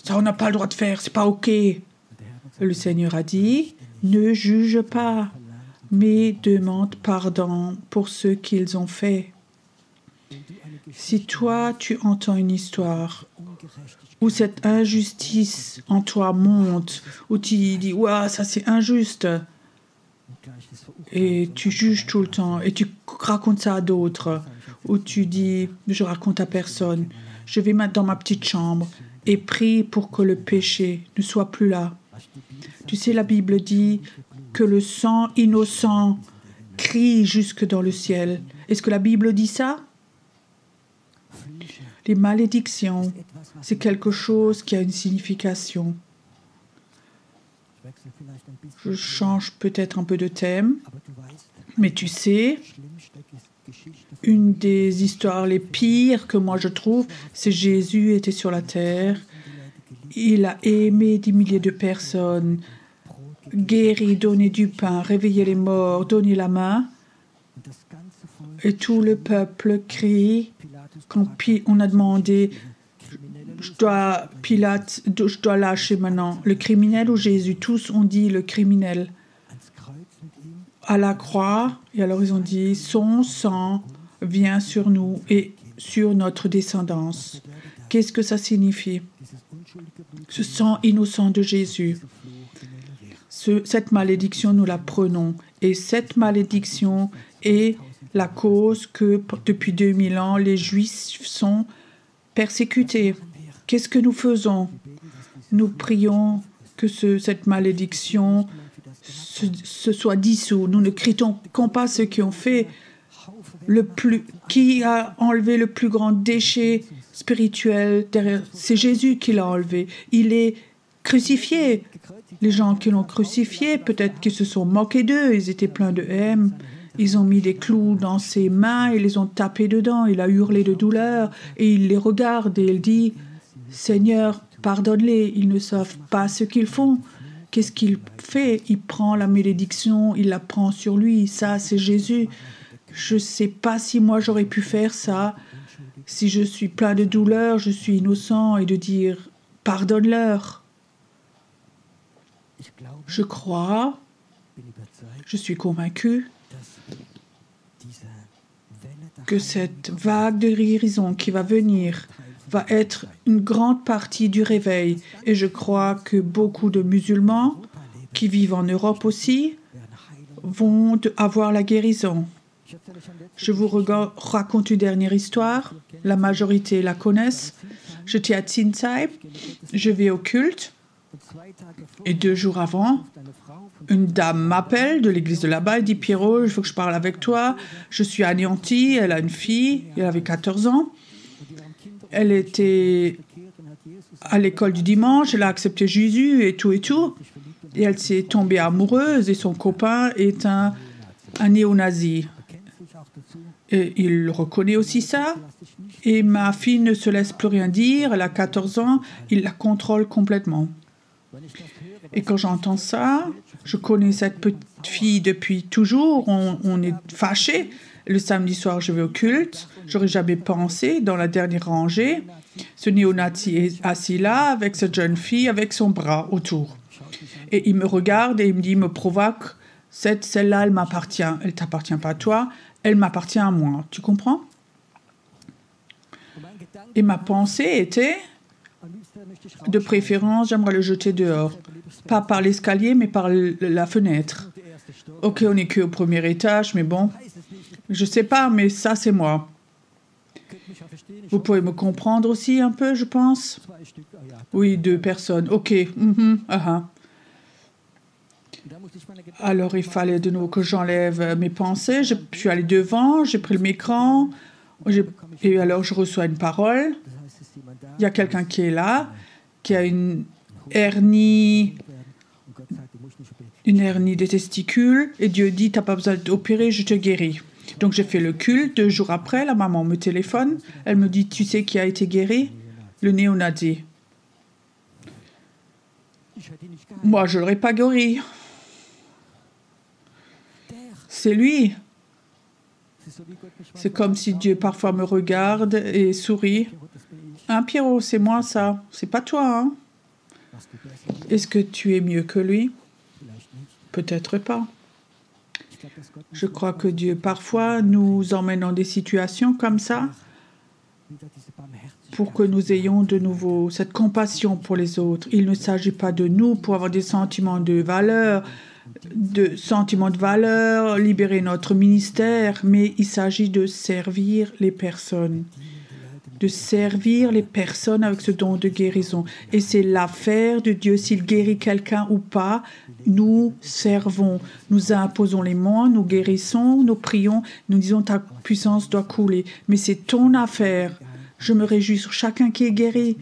Ça, on n'a pas le droit de faire, c'est pas OK. Le Seigneur a dit, ne juge pas, mais demande pardon pour ce qu'ils ont fait. Si toi, tu entends une histoire où cette injustice en toi monte, où tu dis « Ouah, ça c'est injuste », et tu juges tout le temps, et tu racontes ça à d'autres, où tu dis « Je raconte à personne, je vais dans ma petite chambre et prie pour que le péché ne soit plus là. » Tu sais, la Bible dit que le sang innocent crie jusque dans le ciel. Est-ce que la Bible dit ça? Les malédictions, c'est quelque chose qui a une signification. Je change peut-être un peu de thème, mais tu sais, une des histoires les pires que moi je trouve, c'est Jésus était sur la terre, il a aimé des milliers de personnes, guéri, donné du pain, réveillé les morts, donné la main, et tout le peuple crie. Quand on a demandé, Pilate, je dois lâcher maintenant le criminel ou Jésus? Tous ont dit le criminel à la croix. Et alors ils ont dit, son sang vient sur nous et sur notre descendance. Qu'est-ce que ça signifie? Ce sang innocent de Jésus. Cette malédiction, nous la prenons. Et cette malédiction est la cause que depuis 2000 ans, les Juifs sont persécutés. Qu'est-ce que nous faisons? Nous prions que cette malédiction se soit dissoute. Nous ne critiquons pas ceux qui ont fait qui a enlevé le plus grand déchet spirituel derrière. C'est Jésus qui l'a enlevé. Il est crucifié. Les gens qui l'ont crucifié, peut-être qu'ils se sont moqués d'eux. Ils étaient pleins de haine. Ils ont mis des clous dans ses mains et les ont tapés dedans. Il a hurlé de douleur et il les regarde et il dit « Seigneur, pardonne-les, ils ne savent pas ce qu'ils font. » Qu'est-ce qu'il fait? Il prend la malédiction, il la prend sur lui. Ça, c'est Jésus. Je ne sais pas si moi j'aurais pu faire ça. Si je suis plein de douleur, je suis innocent et de dire « Pardonne-leur ». Je crois, je suis convaincu que cette vague de guérison qui va venir va être une grande partie du réveil. Et je crois que beaucoup de musulmans qui vivent en Europe aussi vont avoir la guérison. Je vous raconte une dernière histoire. La majorité la connaissent. J'étais à Zinsheim, je vais au culte. Et 2 jours avant, une dame m'appelle de l'église de là-bas. Elle dit « Pierrot, il faut que je parle avec toi. Je suis anéantie. » Elle a une fille, elle avait 14 ans. Elle était à l'école du dimanche, elle a accepté Jésus et tout et tout. Et elle s'est tombée amoureuse et son copain est un néo-nazi. Et il reconnaît aussi ça. Et ma fille ne se laisse plus rien dire. Elle a 14 ans. Il la contrôle complètement. Et quand j'entends ça, je connais cette petite fille depuis toujours. On est fâchés. Le samedi soir, je vais au culte. J'aurais jamais pensé, dans la dernière rangée, ce néo-nazi est assis là, avec cette jeune fille, avec son bras autour. Et il me regarde et il me dit, il me provoque, celle-là, elle m'appartient. Elle ne t'appartient pas à toi, elle m'appartient à moi. Tu comprends? Et ma pensée était, de préférence, j'aimerais le jeter dehors. Pas par l'escalier, mais par la fenêtre. Ok, on n'est qu'au premier étage, mais bon, je ne sais pas, mais ça, c'est moi. Vous pouvez me comprendre aussi un peu, je pense? Oui, 2 personnes. Ok. Alors, il fallait de nouveau que j'enlève mes pensées. Je suis allée devant, j'ai pris le micro, et alors je reçois une parole. Il y a quelqu'un qui est là, qui a une hernie des testicules, et Dieu dit, t'as pas besoin d'opérer, je te guéris. Donc j'ai fait le culte, 2 jours après, la maman me téléphone, elle me dit, tu sais qui a été guéri? Le néo-nazi. Moi, je ne l'aurais pas guéri. C'est lui. C'est comme si Dieu parfois me regarde et sourit. Hein, Pierrot, c'est moi ça. C'est pas toi, hein? Est-ce que tu es mieux que lui? Peut-être pas. Je crois que Dieu parfois nous emmène dans des situations comme ça pour que nous ayons de nouveau cette compassion pour les autres. Il ne s'agit pas de nous pour avoir des sentiments de valeur, libérer notre ministère, mais il s'agit de servir les personnes. De servir les personnes avec ce don de guérison. Et c'est l'affaire de Dieu. S'il guérit quelqu'un ou pas, nous servons. Nous imposons les mains, nous guérissons, nous prions, nous disons ta puissance doit couler. Mais c'est ton affaire. Je me réjouis sur chacun qui est guéri,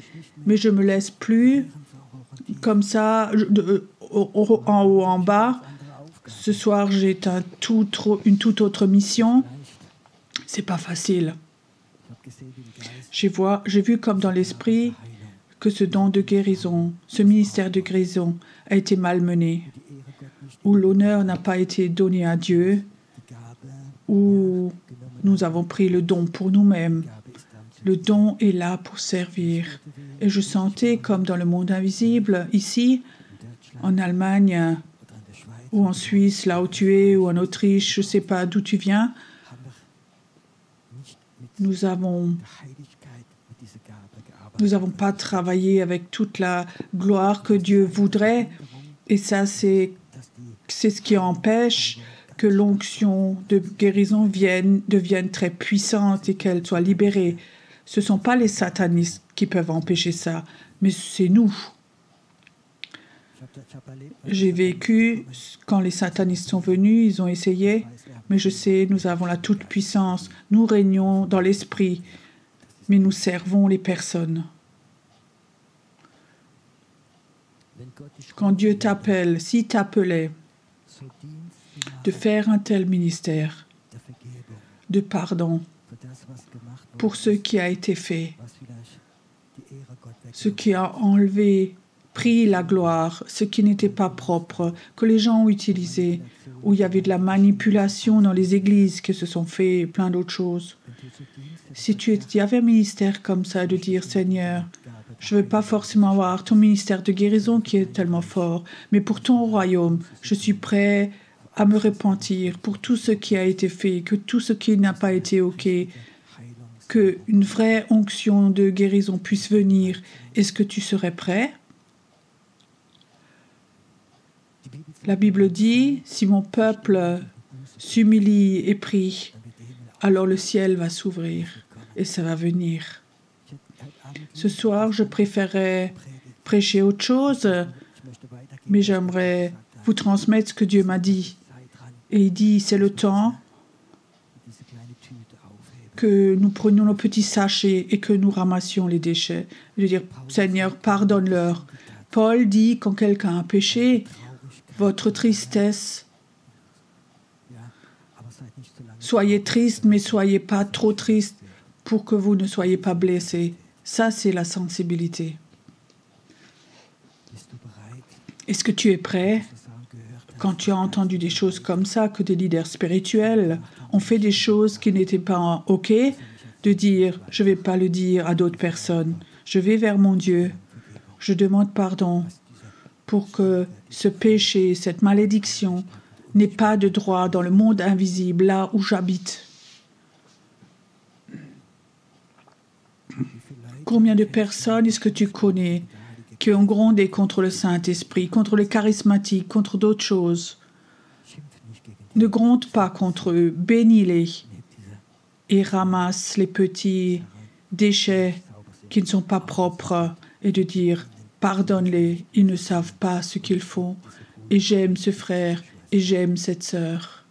mais je ne me laisse plus comme ça, en haut, en bas. Ce soir, j'ai une toute autre mission. C'est pas facile. J'ai vu comme dans l'esprit que ce don de guérison, ce ministère de guérison a été malmené, où l'honneur n'a pas été donné à Dieu, où nous avons pris le don pour nous-mêmes. Le don est là pour servir. Et je sentais comme dans le monde invisible, ici, en Allemagne, ou en Suisse, là où tu es, ou en Autriche, je ne sais pas d'où tu viens, nous n'avons pas travaillé avec toute la gloire que Dieu voudrait. Et ça, c'est ce qui empêche que l'onction de guérison devienne très puissante et qu'elle soit libérée. Ce ne sont pas les satanistes qui peuvent empêcher ça, mais c'est nous. J'ai vécu quand les satanistes sont venus, ils ont essayé, mais je sais, nous avons la toute-puissance. Nous régnons dans l'esprit, mais nous servons les personnes. Quand Dieu t'appelle, s'il t'appelait de faire un tel ministère de pardon pour ce qui a été fait, ce qui a enlevé, pris la gloire, ce qui n'était pas propre, que les gens ont utilisé, où il y avait de la manipulation dans les églises qui se sont fait, plein d'autres choses. Si tu avais un ministère comme ça, de dire, Seigneur, je ne veux pas forcément avoir ton ministère de guérison qui est tellement fort, mais pour ton royaume, je suis prêt à me repentir pour tout ce qui a été fait, que tout ce qui n'a pas été OK, qu'une vraie onction de guérison puisse venir. Est-ce que tu serais prêt? La Bible dit, si mon peuple s'humilie et prie, alors le ciel va s'ouvrir et ça va venir. Ce soir, je préférerais prêcher autre chose, mais j'aimerais vous transmettre ce que Dieu m'a dit. Et il dit, c'est le temps que nous prenions nos petits sachets et que nous ramassions les déchets. Je veux dire, Seigneur, pardonne-leur. Paul dit, quand quelqu'un a péché, votre tristesse, soyez triste, mais soyez pas trop triste pour que vous ne soyez pas blessés. Ça, c'est la sensibilité. Est-ce que tu es prêt, quand tu as entendu des choses comme ça, que des leaders spirituels ont fait des choses qui n'étaient pas OK, de dire, je ne vais pas le dire à d'autres personnes. Je vais vers mon Dieu. Je demande pardon pour que ce péché, cette malédiction, n'ait pas de droit dans le monde invisible, là où j'habite. Combien de personnes est-ce que tu connais qui ont grondé contre le Saint-Esprit, contre les charismatiques, contre d'autres choses? Ne gronde pas contre eux, bénis-les et ramasse les petits déchets qui ne sont pas propres et de dire pardonne-les, ils ne savent pas ce qu'ils font et j'aime ce frère et j'aime cette sœur.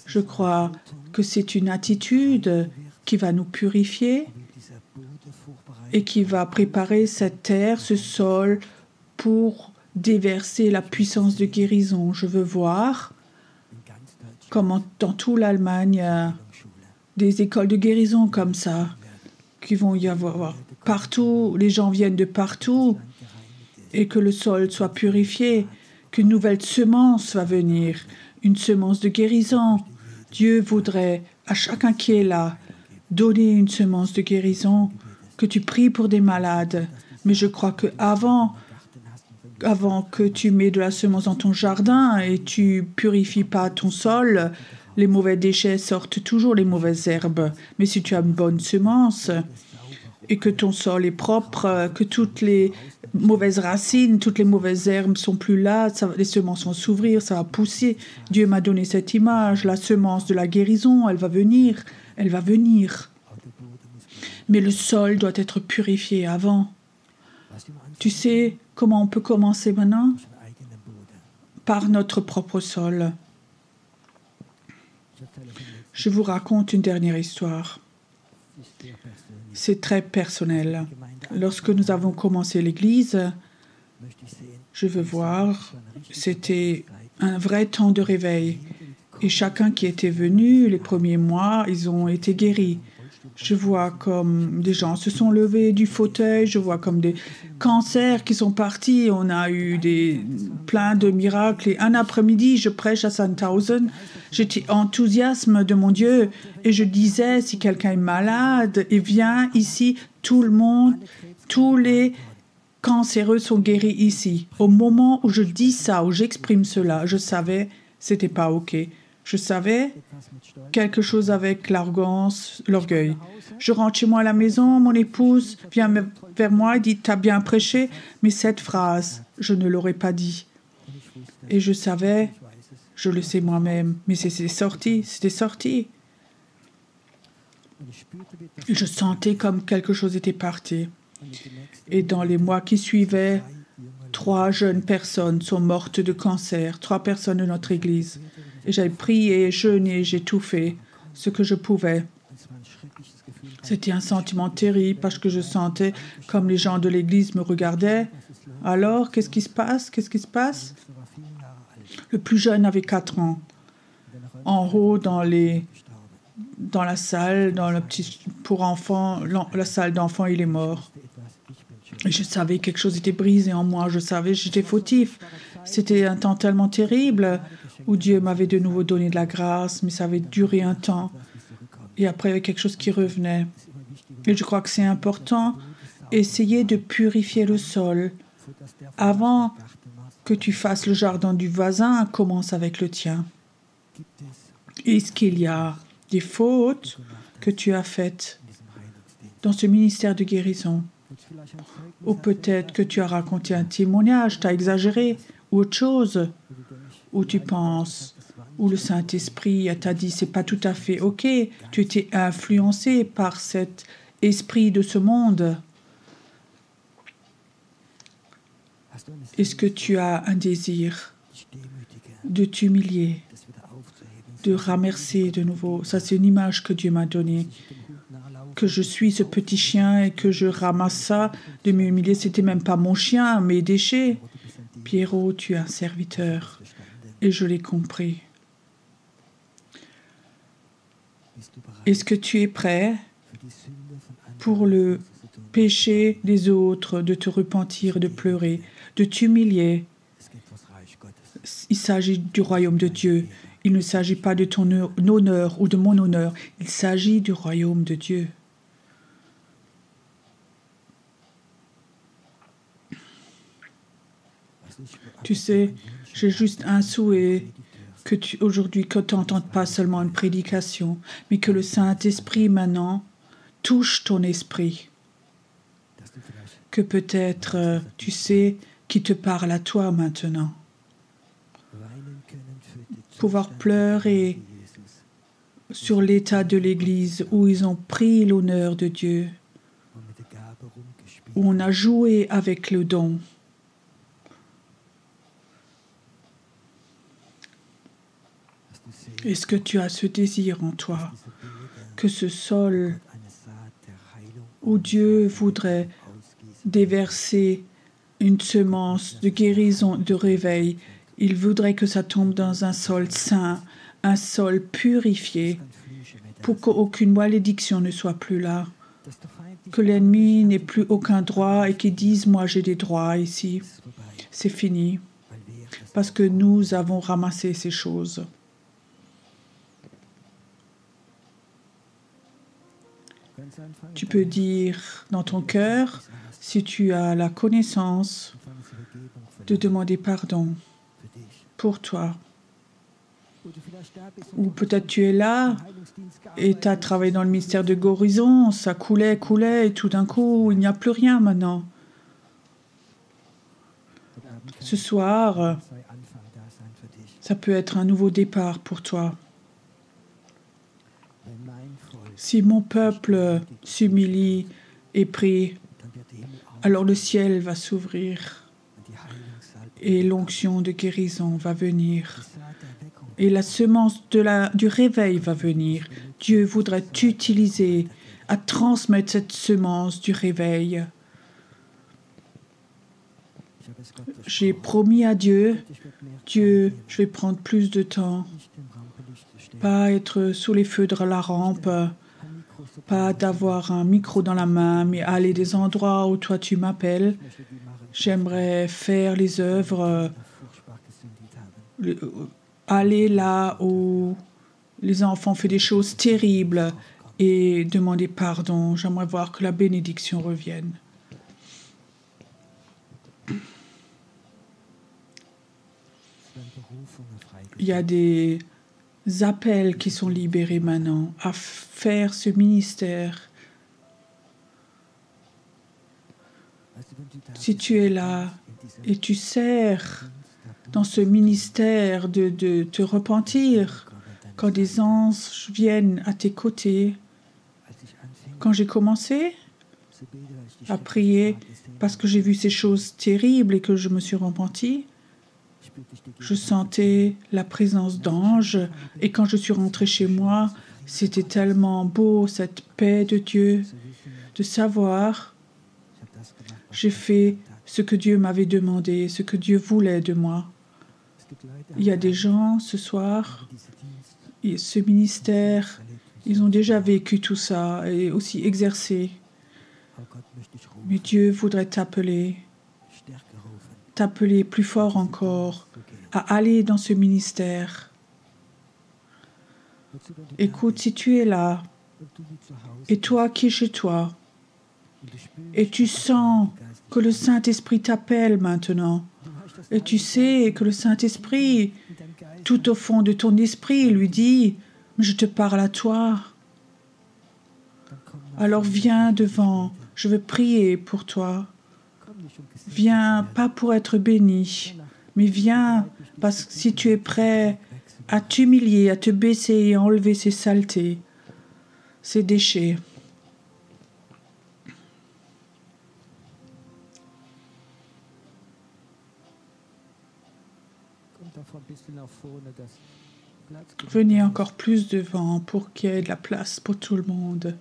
Je crois que c'est une attitude qui va nous purifier et qui va préparer cette terre, ce sol, pour déverser la puissance de guérison. Je veux voir comment dans toute l'Allemagne, des écoles de guérison comme ça, qui vont y avoir partout, les gens viennent de partout, et que le sol soit purifié, qu'une nouvelle semence va venir, une semence de guérison. Dieu voudrait à chacun qui est là donner une semence de guérison, que tu pries pour des malades. Mais je crois que avant que tu mets de la semence dans ton jardin et tu purifies pas ton sol, les mauvais déchets sortent toujours, les mauvaises herbes. Mais si tu as une bonne semence et que ton sol est propre, que toutes les mauvaises racines, toutes les mauvaises herbes sont plus là, les semences vont s'ouvrir, ça va pousser. Dieu m'a donné cette image, la semence de la guérison, elle va venir. Mais le sol doit être purifié avant. Tu sais comment on peut commencer maintenant? Par notre propre sol. Je vous raconte une dernière histoire. C'est très personnel. Lorsque nous avons commencé l'église, je veux voir, c'était un vrai temps de réveil. Et chacun qui était venu, les premiers mois, ils ont été guéris. Je vois comme des gens se sont levés du fauteuil, je vois comme des cancers qui sont partis. On a eu plein de miracles. Et un après-midi, je prêche à Sandhausen. J'étais enthousiasme de mon Dieu et je disais, si quelqu'un est malade, et vient ici, tout le monde, tous les cancéreux sont guéris ici. Au moment où je dis ça, où j'exprime cela, je savais c'était pas OK. Je savais quelque chose avec l'arrogance, l'orgueil. Je rentre chez moi à la maison, mon épouse vient vers moi et dit « T'as bien prêché », mais cette phrase, je ne l'aurais pas dit. Et je savais, je le sais moi-même, mais c'était sorti. Et je sentais comme quelque chose était parti. Et dans les mois qui suivaient, 3 jeunes personnes sont mortes de cancer, 3 personnes de notre église. Et j'ai prié, jeûné, j'ai tout fait, ce que je pouvais. C'était un sentiment terrible parce que je sentais comme les gens de l'église me regardaient. Alors, qu'est-ce qui se passe? Le plus jeune avait 4 ans. En haut, dans la salle, pour enfants, la salle d'enfants, il est mort. Et je savais que quelque chose était brisé en moi. Je savais que j'étais fautif. C'était un temps tellement terrible où Dieu m'avait de nouveau donné de la grâce, mais ça avait duré un temps. Et après, il y avait quelque chose qui revenait. Et je crois que c'est important, essayer de purifier le sol. Avant que tu fasses le jardin du voisin, commence avec le tien. Est-ce qu'il y a des fautes que tu as faites dans ce ministère de guérison? Ou peut-être que tu as raconté un témoignage, tu as exagéré, ou autre chose, où tu penses, où le Saint-Esprit t'a dit c'est pas tout à fait OK, tu étais influencé par cet esprit de ce monde. Est-ce que tu as un désir de t'humilier, de ramercer de nouveau? Ça, c'est une image que Dieu m'a donnée. Que je suis ce petit chien et que je ramasse ça, de m'humilier. C'était même pas mon chien, mes déchets. Pierrot, tu es un serviteur. Et je l'ai compris. Est-ce que tu es prêt pour le péché des autres, de te repentir, de pleurer, de t'humilier? Il s'agit du royaume de Dieu. Il ne s'agit pas de ton honneur ou de mon honneur. Il s'agit du royaume de Dieu. Tu sais, j'ai juste un souhait aujourd'hui que tu n'entendes pas seulement une prédication, mais que le Saint-Esprit maintenant touche ton esprit. Que peut-être tu sais qui te parle à toi maintenant. Pouvoir pleurer sur l'état de l'Église où ils ont pris l'honneur de Dieu, où on a joué avec le don. Est-ce que tu as ce désir en toi que ce sol où Dieu voudrait déverser une semence de guérison, de réveil, il voudrait que ça tombe dans un sol saint, un sol purifié, pour qu'aucune malédiction ne soit plus là, que l'ennemi n'ait plus aucun droit et qu'il dise « moi j'ai des droits ici ». C'est fini. parce que nous avons ramassé ces choses. Tu peux dire dans ton cœur, si tu as la connaissance, de demander pardon pour toi. Ou peut-être tu es là et tu as travaillé dans le ministère de guérison, ça coulait, et tout d'un coup, il n'y a plus rien maintenant. Ce soir, ça peut être un nouveau départ pour toi. Si mon peuple s'humilie et prie, alors le ciel va s'ouvrir et l'onction de guérison va venir. Et la semence du réveil va venir. Dieu voudrait t'utiliser à transmettre cette semence du réveil. J'ai promis à Dieu, je vais prendre plus de temps. Pas être sous les feux de la rampe, pas d'avoir un micro dans la main, mais aller des endroits où toi tu m'appelles. J'aimerais faire les œuvres, aller là où les enfants font des choses terribles et demander pardon. J'aimerais voir que la bénédiction revienne. Il y a des appels qui sont libérés maintenant à faire ce ministère. Si tu es là et tu sers dans ce ministère de te repentir, quand des anges viennent à tes côtés, quand j'ai commencé à prier parce que j'ai vu ces choses terribles et que je me suis repenti, je sentais la présence d'anges et quand je suis rentrée chez moi, c'était tellement beau, cette paix de Dieu, de savoir j'ai fait ce que Dieu m'avait demandé, ce que Dieu voulait de moi. Il y a des gens ce soir, ce ministère, ils ont déjà vécu tout ça et aussi exercé. Mais Dieu voudrait t'appeler plus fort encore à aller dans ce ministère. Écoute, si tu es là, et toi qui es chez toi, et tu sens que le Saint-Esprit t'appelle maintenant, et tu sais que le Saint-Esprit, tout au fond de ton esprit, lui dit « Je te parle à toi ». Alors viens devant, je veux prier pour toi. Viens pas pour être béni, mais viens parce que si tu es prêt à t'humilier, à te baisser et à enlever ces saletés, ces déchets. Venez encore plus devant pour qu'il y ait de la place pour tout le monde.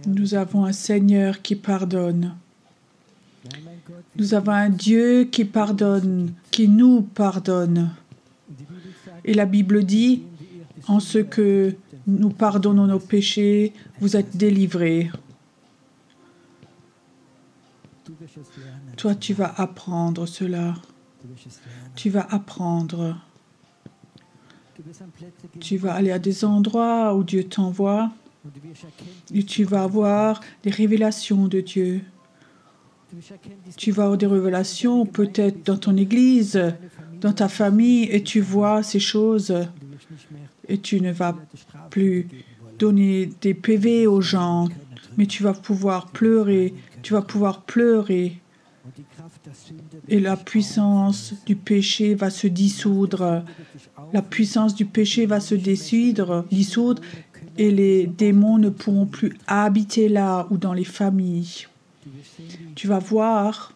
Nous avons un Seigneur qui pardonne. Nous avons un Dieu qui pardonne, qui nous pardonne. Et la Bible dit, en ce que nous pardonnons nos péchés, vous êtes délivrés. Toi, tu vas apprendre cela. Tu vas apprendre. Tu vas aller à des endroits où Dieu t'envoie et tu vas avoir des révélations de Dieu. Tu vas avoir des révélations peut-être dans ton église, dans ta famille, et tu vois ces choses et tu ne vas plus donner des PV aux gens, mais tu vas pouvoir pleurer, et la puissance du péché va se dissoudre. La puissance du péché va se dissoudre et les démons ne pourront plus habiter là ou dans les familles. Tu vas voir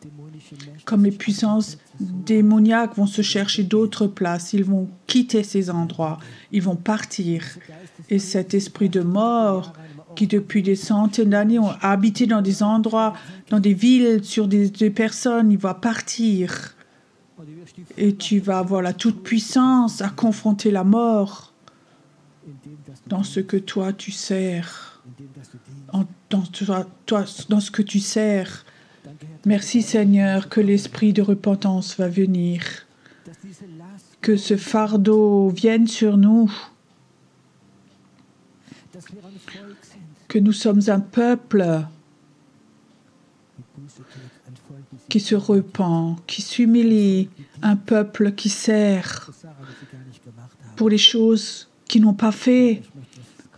comme les puissances démoniaques vont se chercher d'autres places. Ils vont quitter ces endroits. Ils vont partir. Et cet esprit de mort qui depuis des centaines d'années ont habité dans des endroits, dans des villes, sur des personnes, il va partir. Et tu vas avoir la toute-puissance à confronter la mort dans ce que toi tu sers, dans ce que tu sers. Merci Seigneur que l'esprit de repentance va venir, que ce fardeau vienne sur nous, que nous sommes un peuple qui se repent, qui s'humilie, un peuple qui sert pour les choses qu'ils n'ont pas fait.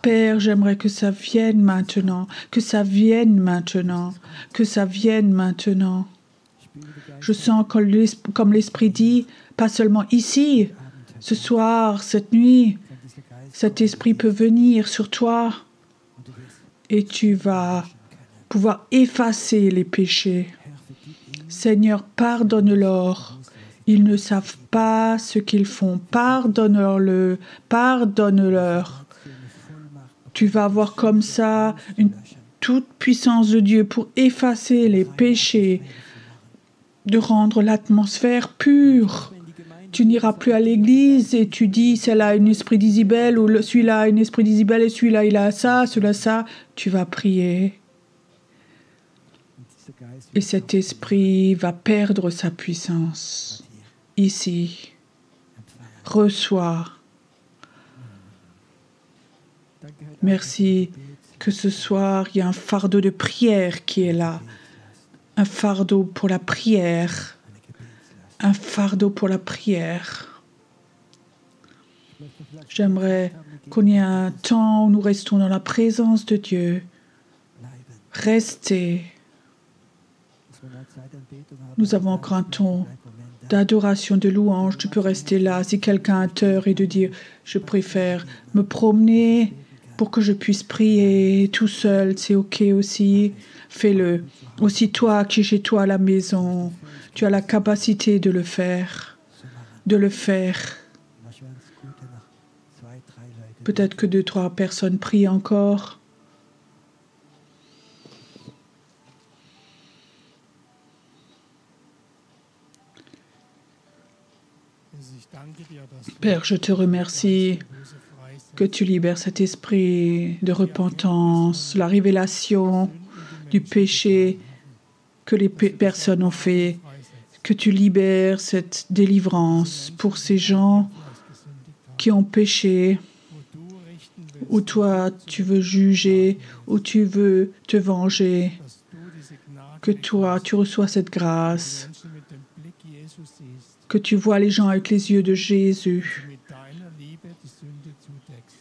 Père, j'aimerais que ça vienne maintenant, que ça vienne maintenant, que ça vienne maintenant. Je sens comme l'Esprit dit, pas seulement ici, ce soir, cette nuit, cet Esprit peut venir sur toi et tu vas pouvoir effacer les péchés. Seigneur, pardonne-leur. Ils ne savent pas ce qu'ils font. Pardonne-leur. Pardonne-leur. Tu vas avoir comme ça une toute puissance de Dieu pour effacer les péchés, de rendre l'atmosphère pure. Tu n'iras plus à l'église et tu dis celle-là a un esprit d'Isabelle ou celui-là a un esprit d'Isabelle et celui-là il a ça, celui-là ça. Tu vas prier. Et cet esprit va perdre sa puissance. Ici, reçois. Merci que ce soir, il y a un fardeau de prière qui est là. Un fardeau pour la prière. Un fardeau pour la prière. J'aimerais qu'on ait un temps où nous restons dans la présence de Dieu. Restez. Nous avons encore un temps d'adoration, de louange. Tu peux rester là si quelqu'un a tort et de dire « Je préfère me promener pour que je puisse prier tout seul. » C'est OK aussi. Fais-le. Aussi toi qui es chez toi à la maison, tu as la capacité de le faire. De le faire. Peut-être que 2-3 personnes prient encore. Père, je te remercie que tu libères cet esprit de repentance, la révélation du péché que les personnes ont fait, que tu libères cette délivrance pour ces gens qui ont péché, où toi tu veux juger, où tu veux te venger, que toi tu reçois cette grâce, que tu vois les gens avec les yeux de Jésus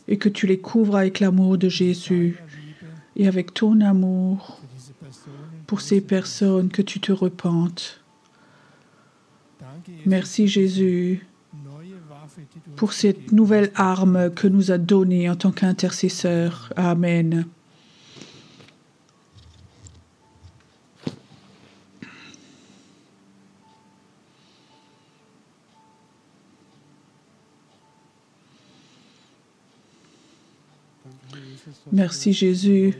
et que tu les couvres avec l'amour de Jésus et avec ton amour pour ces personnes, que tu te repentes. Merci Jésus pour cette nouvelle arme que nous a donnée en tant qu'intercesseur. Amen. Merci Jésus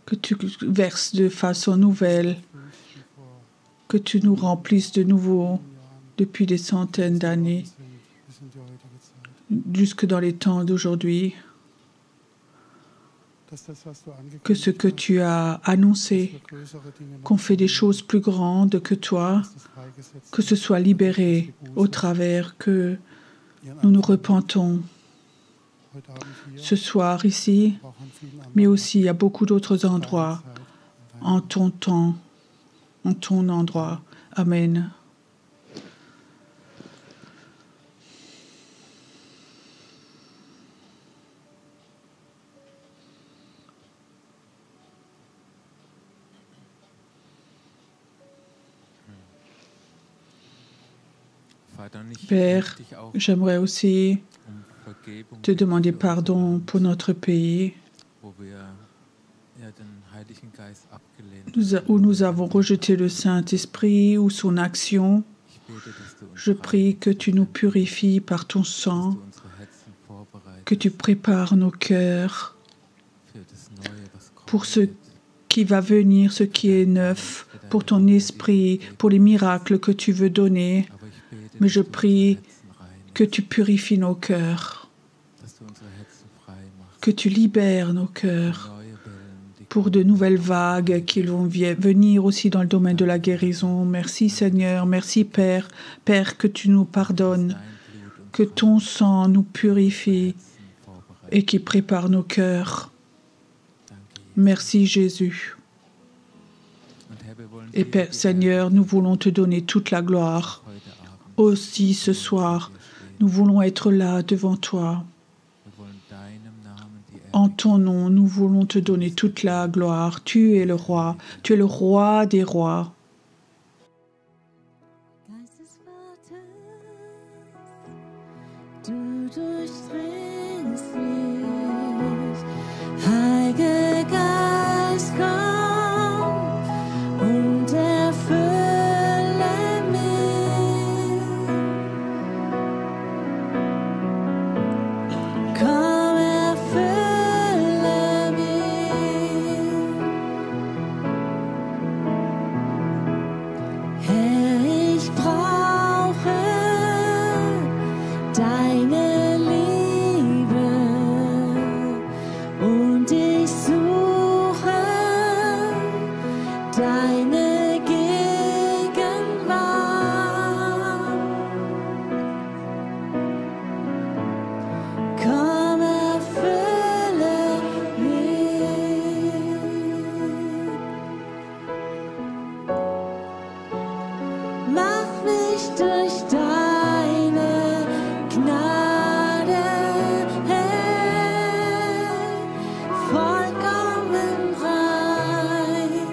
que tu verses de façon nouvelle, que tu nous remplisses de nouveau depuis des centaines d'années, jusque dans les temps d'aujourd'hui, que ce que tu as annoncé, qu'on fait des choses plus grandes que toi, que ce soit libéré au travers que nous nous repentons. Ce soir ici, mais aussi à beaucoup d'autres endroits, en ton temps, en ton endroit. Amen. Père, j'aimerais aussi te demander pardon pour notre pays, où nous avons rejeté le Saint-Esprit ou son action. Je prie que tu nous purifies par ton sang, que tu prépares nos cœurs pour ce qui va venir, ce qui est neuf, pour ton esprit, pour les miracles que tu veux donner. Mais je prie que tu purifies nos cœurs, que tu libères nos cœurs pour de nouvelles vagues qui vont venir aussi dans le domaine de la guérison. Merci Seigneur, merci Père, Père que tu nous pardonnes, que ton sang nous purifie et qui prépare nos cœurs. Merci Jésus. Et Père Seigneur, nous voulons te donner toute la gloire. Aussi ce soir, nous voulons être là devant toi. En ton nom, nous voulons te donner toute la gloire. Tu es le roi des rois. Du durchdringst mich, Heiliger Geist, komm und erfülle mich. Komm, erfülle mich. Herr, ich brauche deine Liebe und ich suche deine Gegenwart. Komm, erfülle mich. Mach mich durch deine Gnade, Herr, vollkommen rein.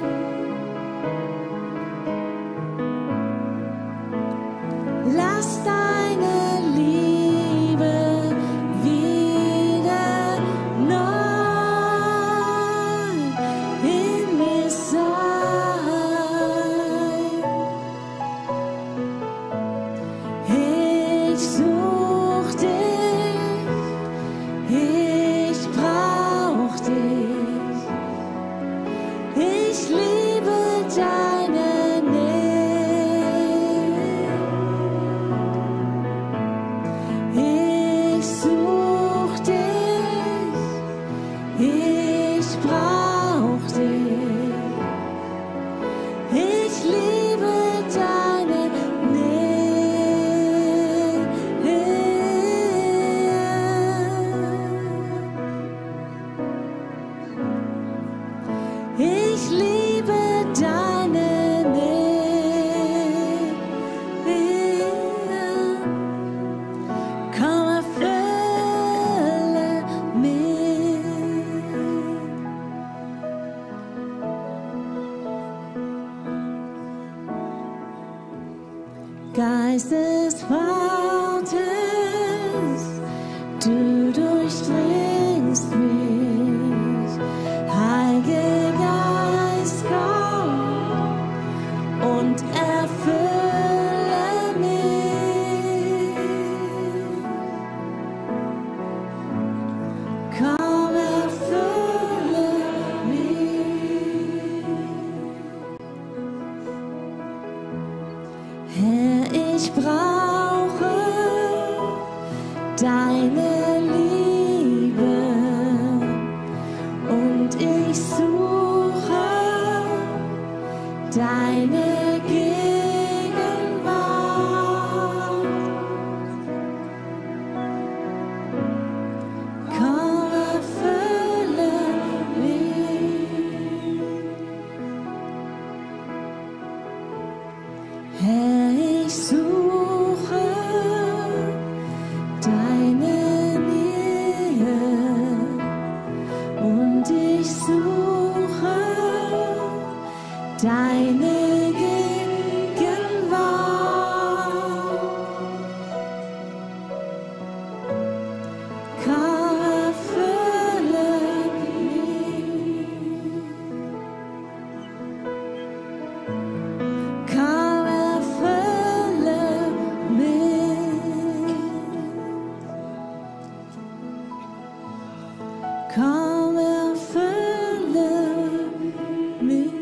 Lass deine Liebe wieder neu in mir sein. Ich such dich, ich brauch dich, ich liebe deine Nähe. Ich such dich, ich brauch dich, ich liebe deine Ich liebe deine Nähe. Komm, erfülle mich. Geist des Vaters, du durchdringst mich. Heiliger Geist, komm und erfülle mich. Komm, erfülle mich. Herr, ich brauche deine Liebe und ich suche deine Gegenwart. Komm, erfülle mich. Herr, ich suche deine Nähe und ich suche deine Gegenwart. Komm, erfülle mich. Komm, erfülle mich. Komm, erfülle mich.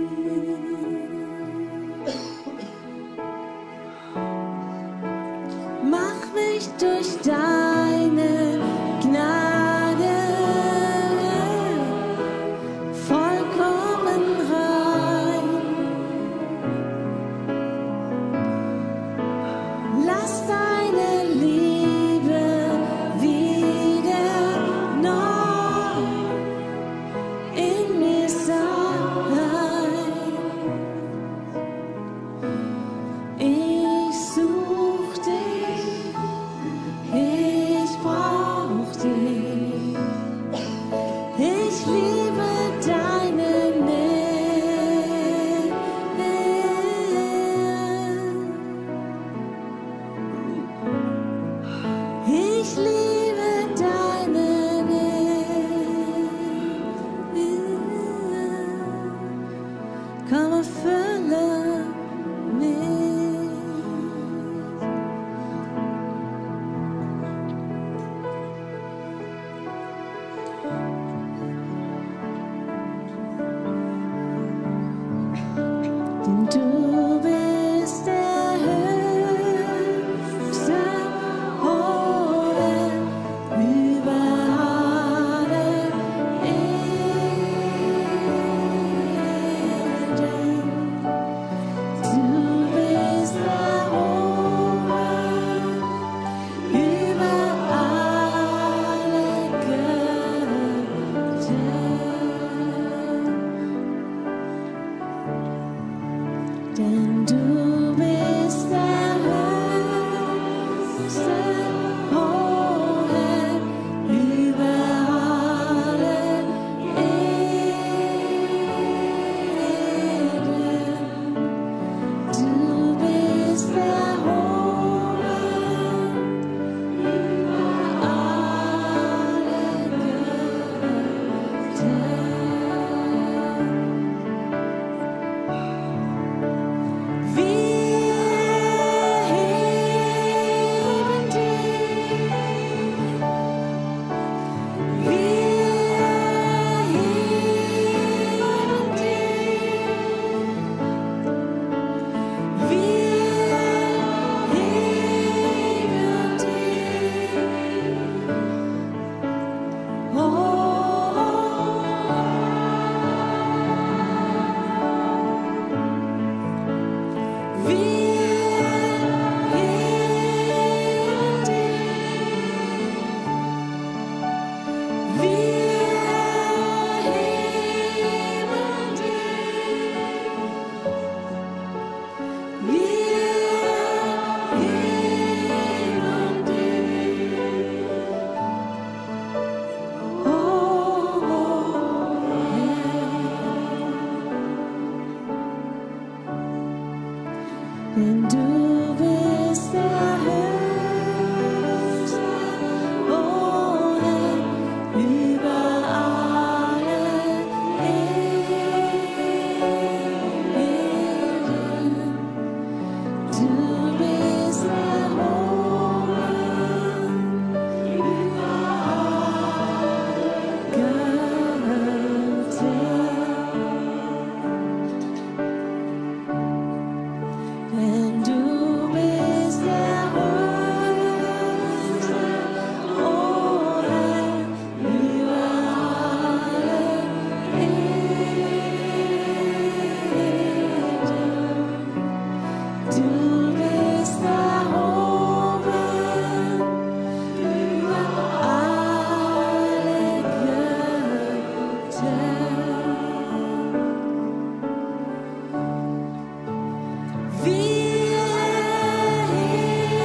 erfülle mich. Denn du bist der höchste, hohe, über alle Erden. Du bist der hohe, über alle Götter. Denn du bist der höchste, hohe, über alle Erden. Du bist der hohe, über alle Götter. Wir heben dich, denn du bist der höchste, hohe, über alle Erden. Du bist der hohe, über alle Götter. Denn du bist der höchste, hohe, über alle Erden. Du bist erhoben über alle Götter. Wir heben dich,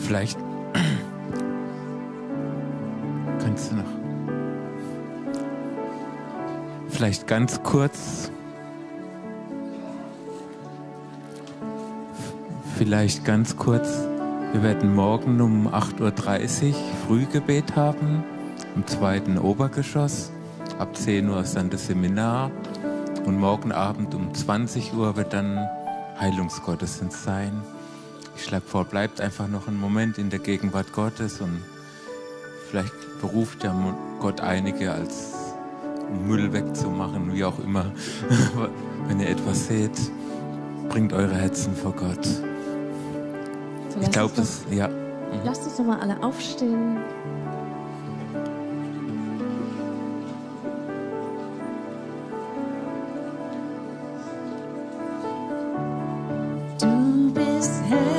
Vielleicht kannst du noch. Vielleicht ganz kurz. Wir werden morgen um 8:30 Uhr Frühgebet haben, im 2. Obergeschoss. Ab 10 Uhr ist dann das Seminar. Und morgen Abend um 20 Uhr wird dann Heilungsgottesdienst sein. Ich schlage vor, bleibt einfach noch einen Moment in der Gegenwart Gottes und vielleicht beruft ja Gott einige, als Müll wegzumachen, wie auch immer. Wenn ihr etwas seht, bringt eure Herzen vor Gott. So, Ich glaube, das, ja. Lasst uns doch mal alle aufstehen. Du bist Herr.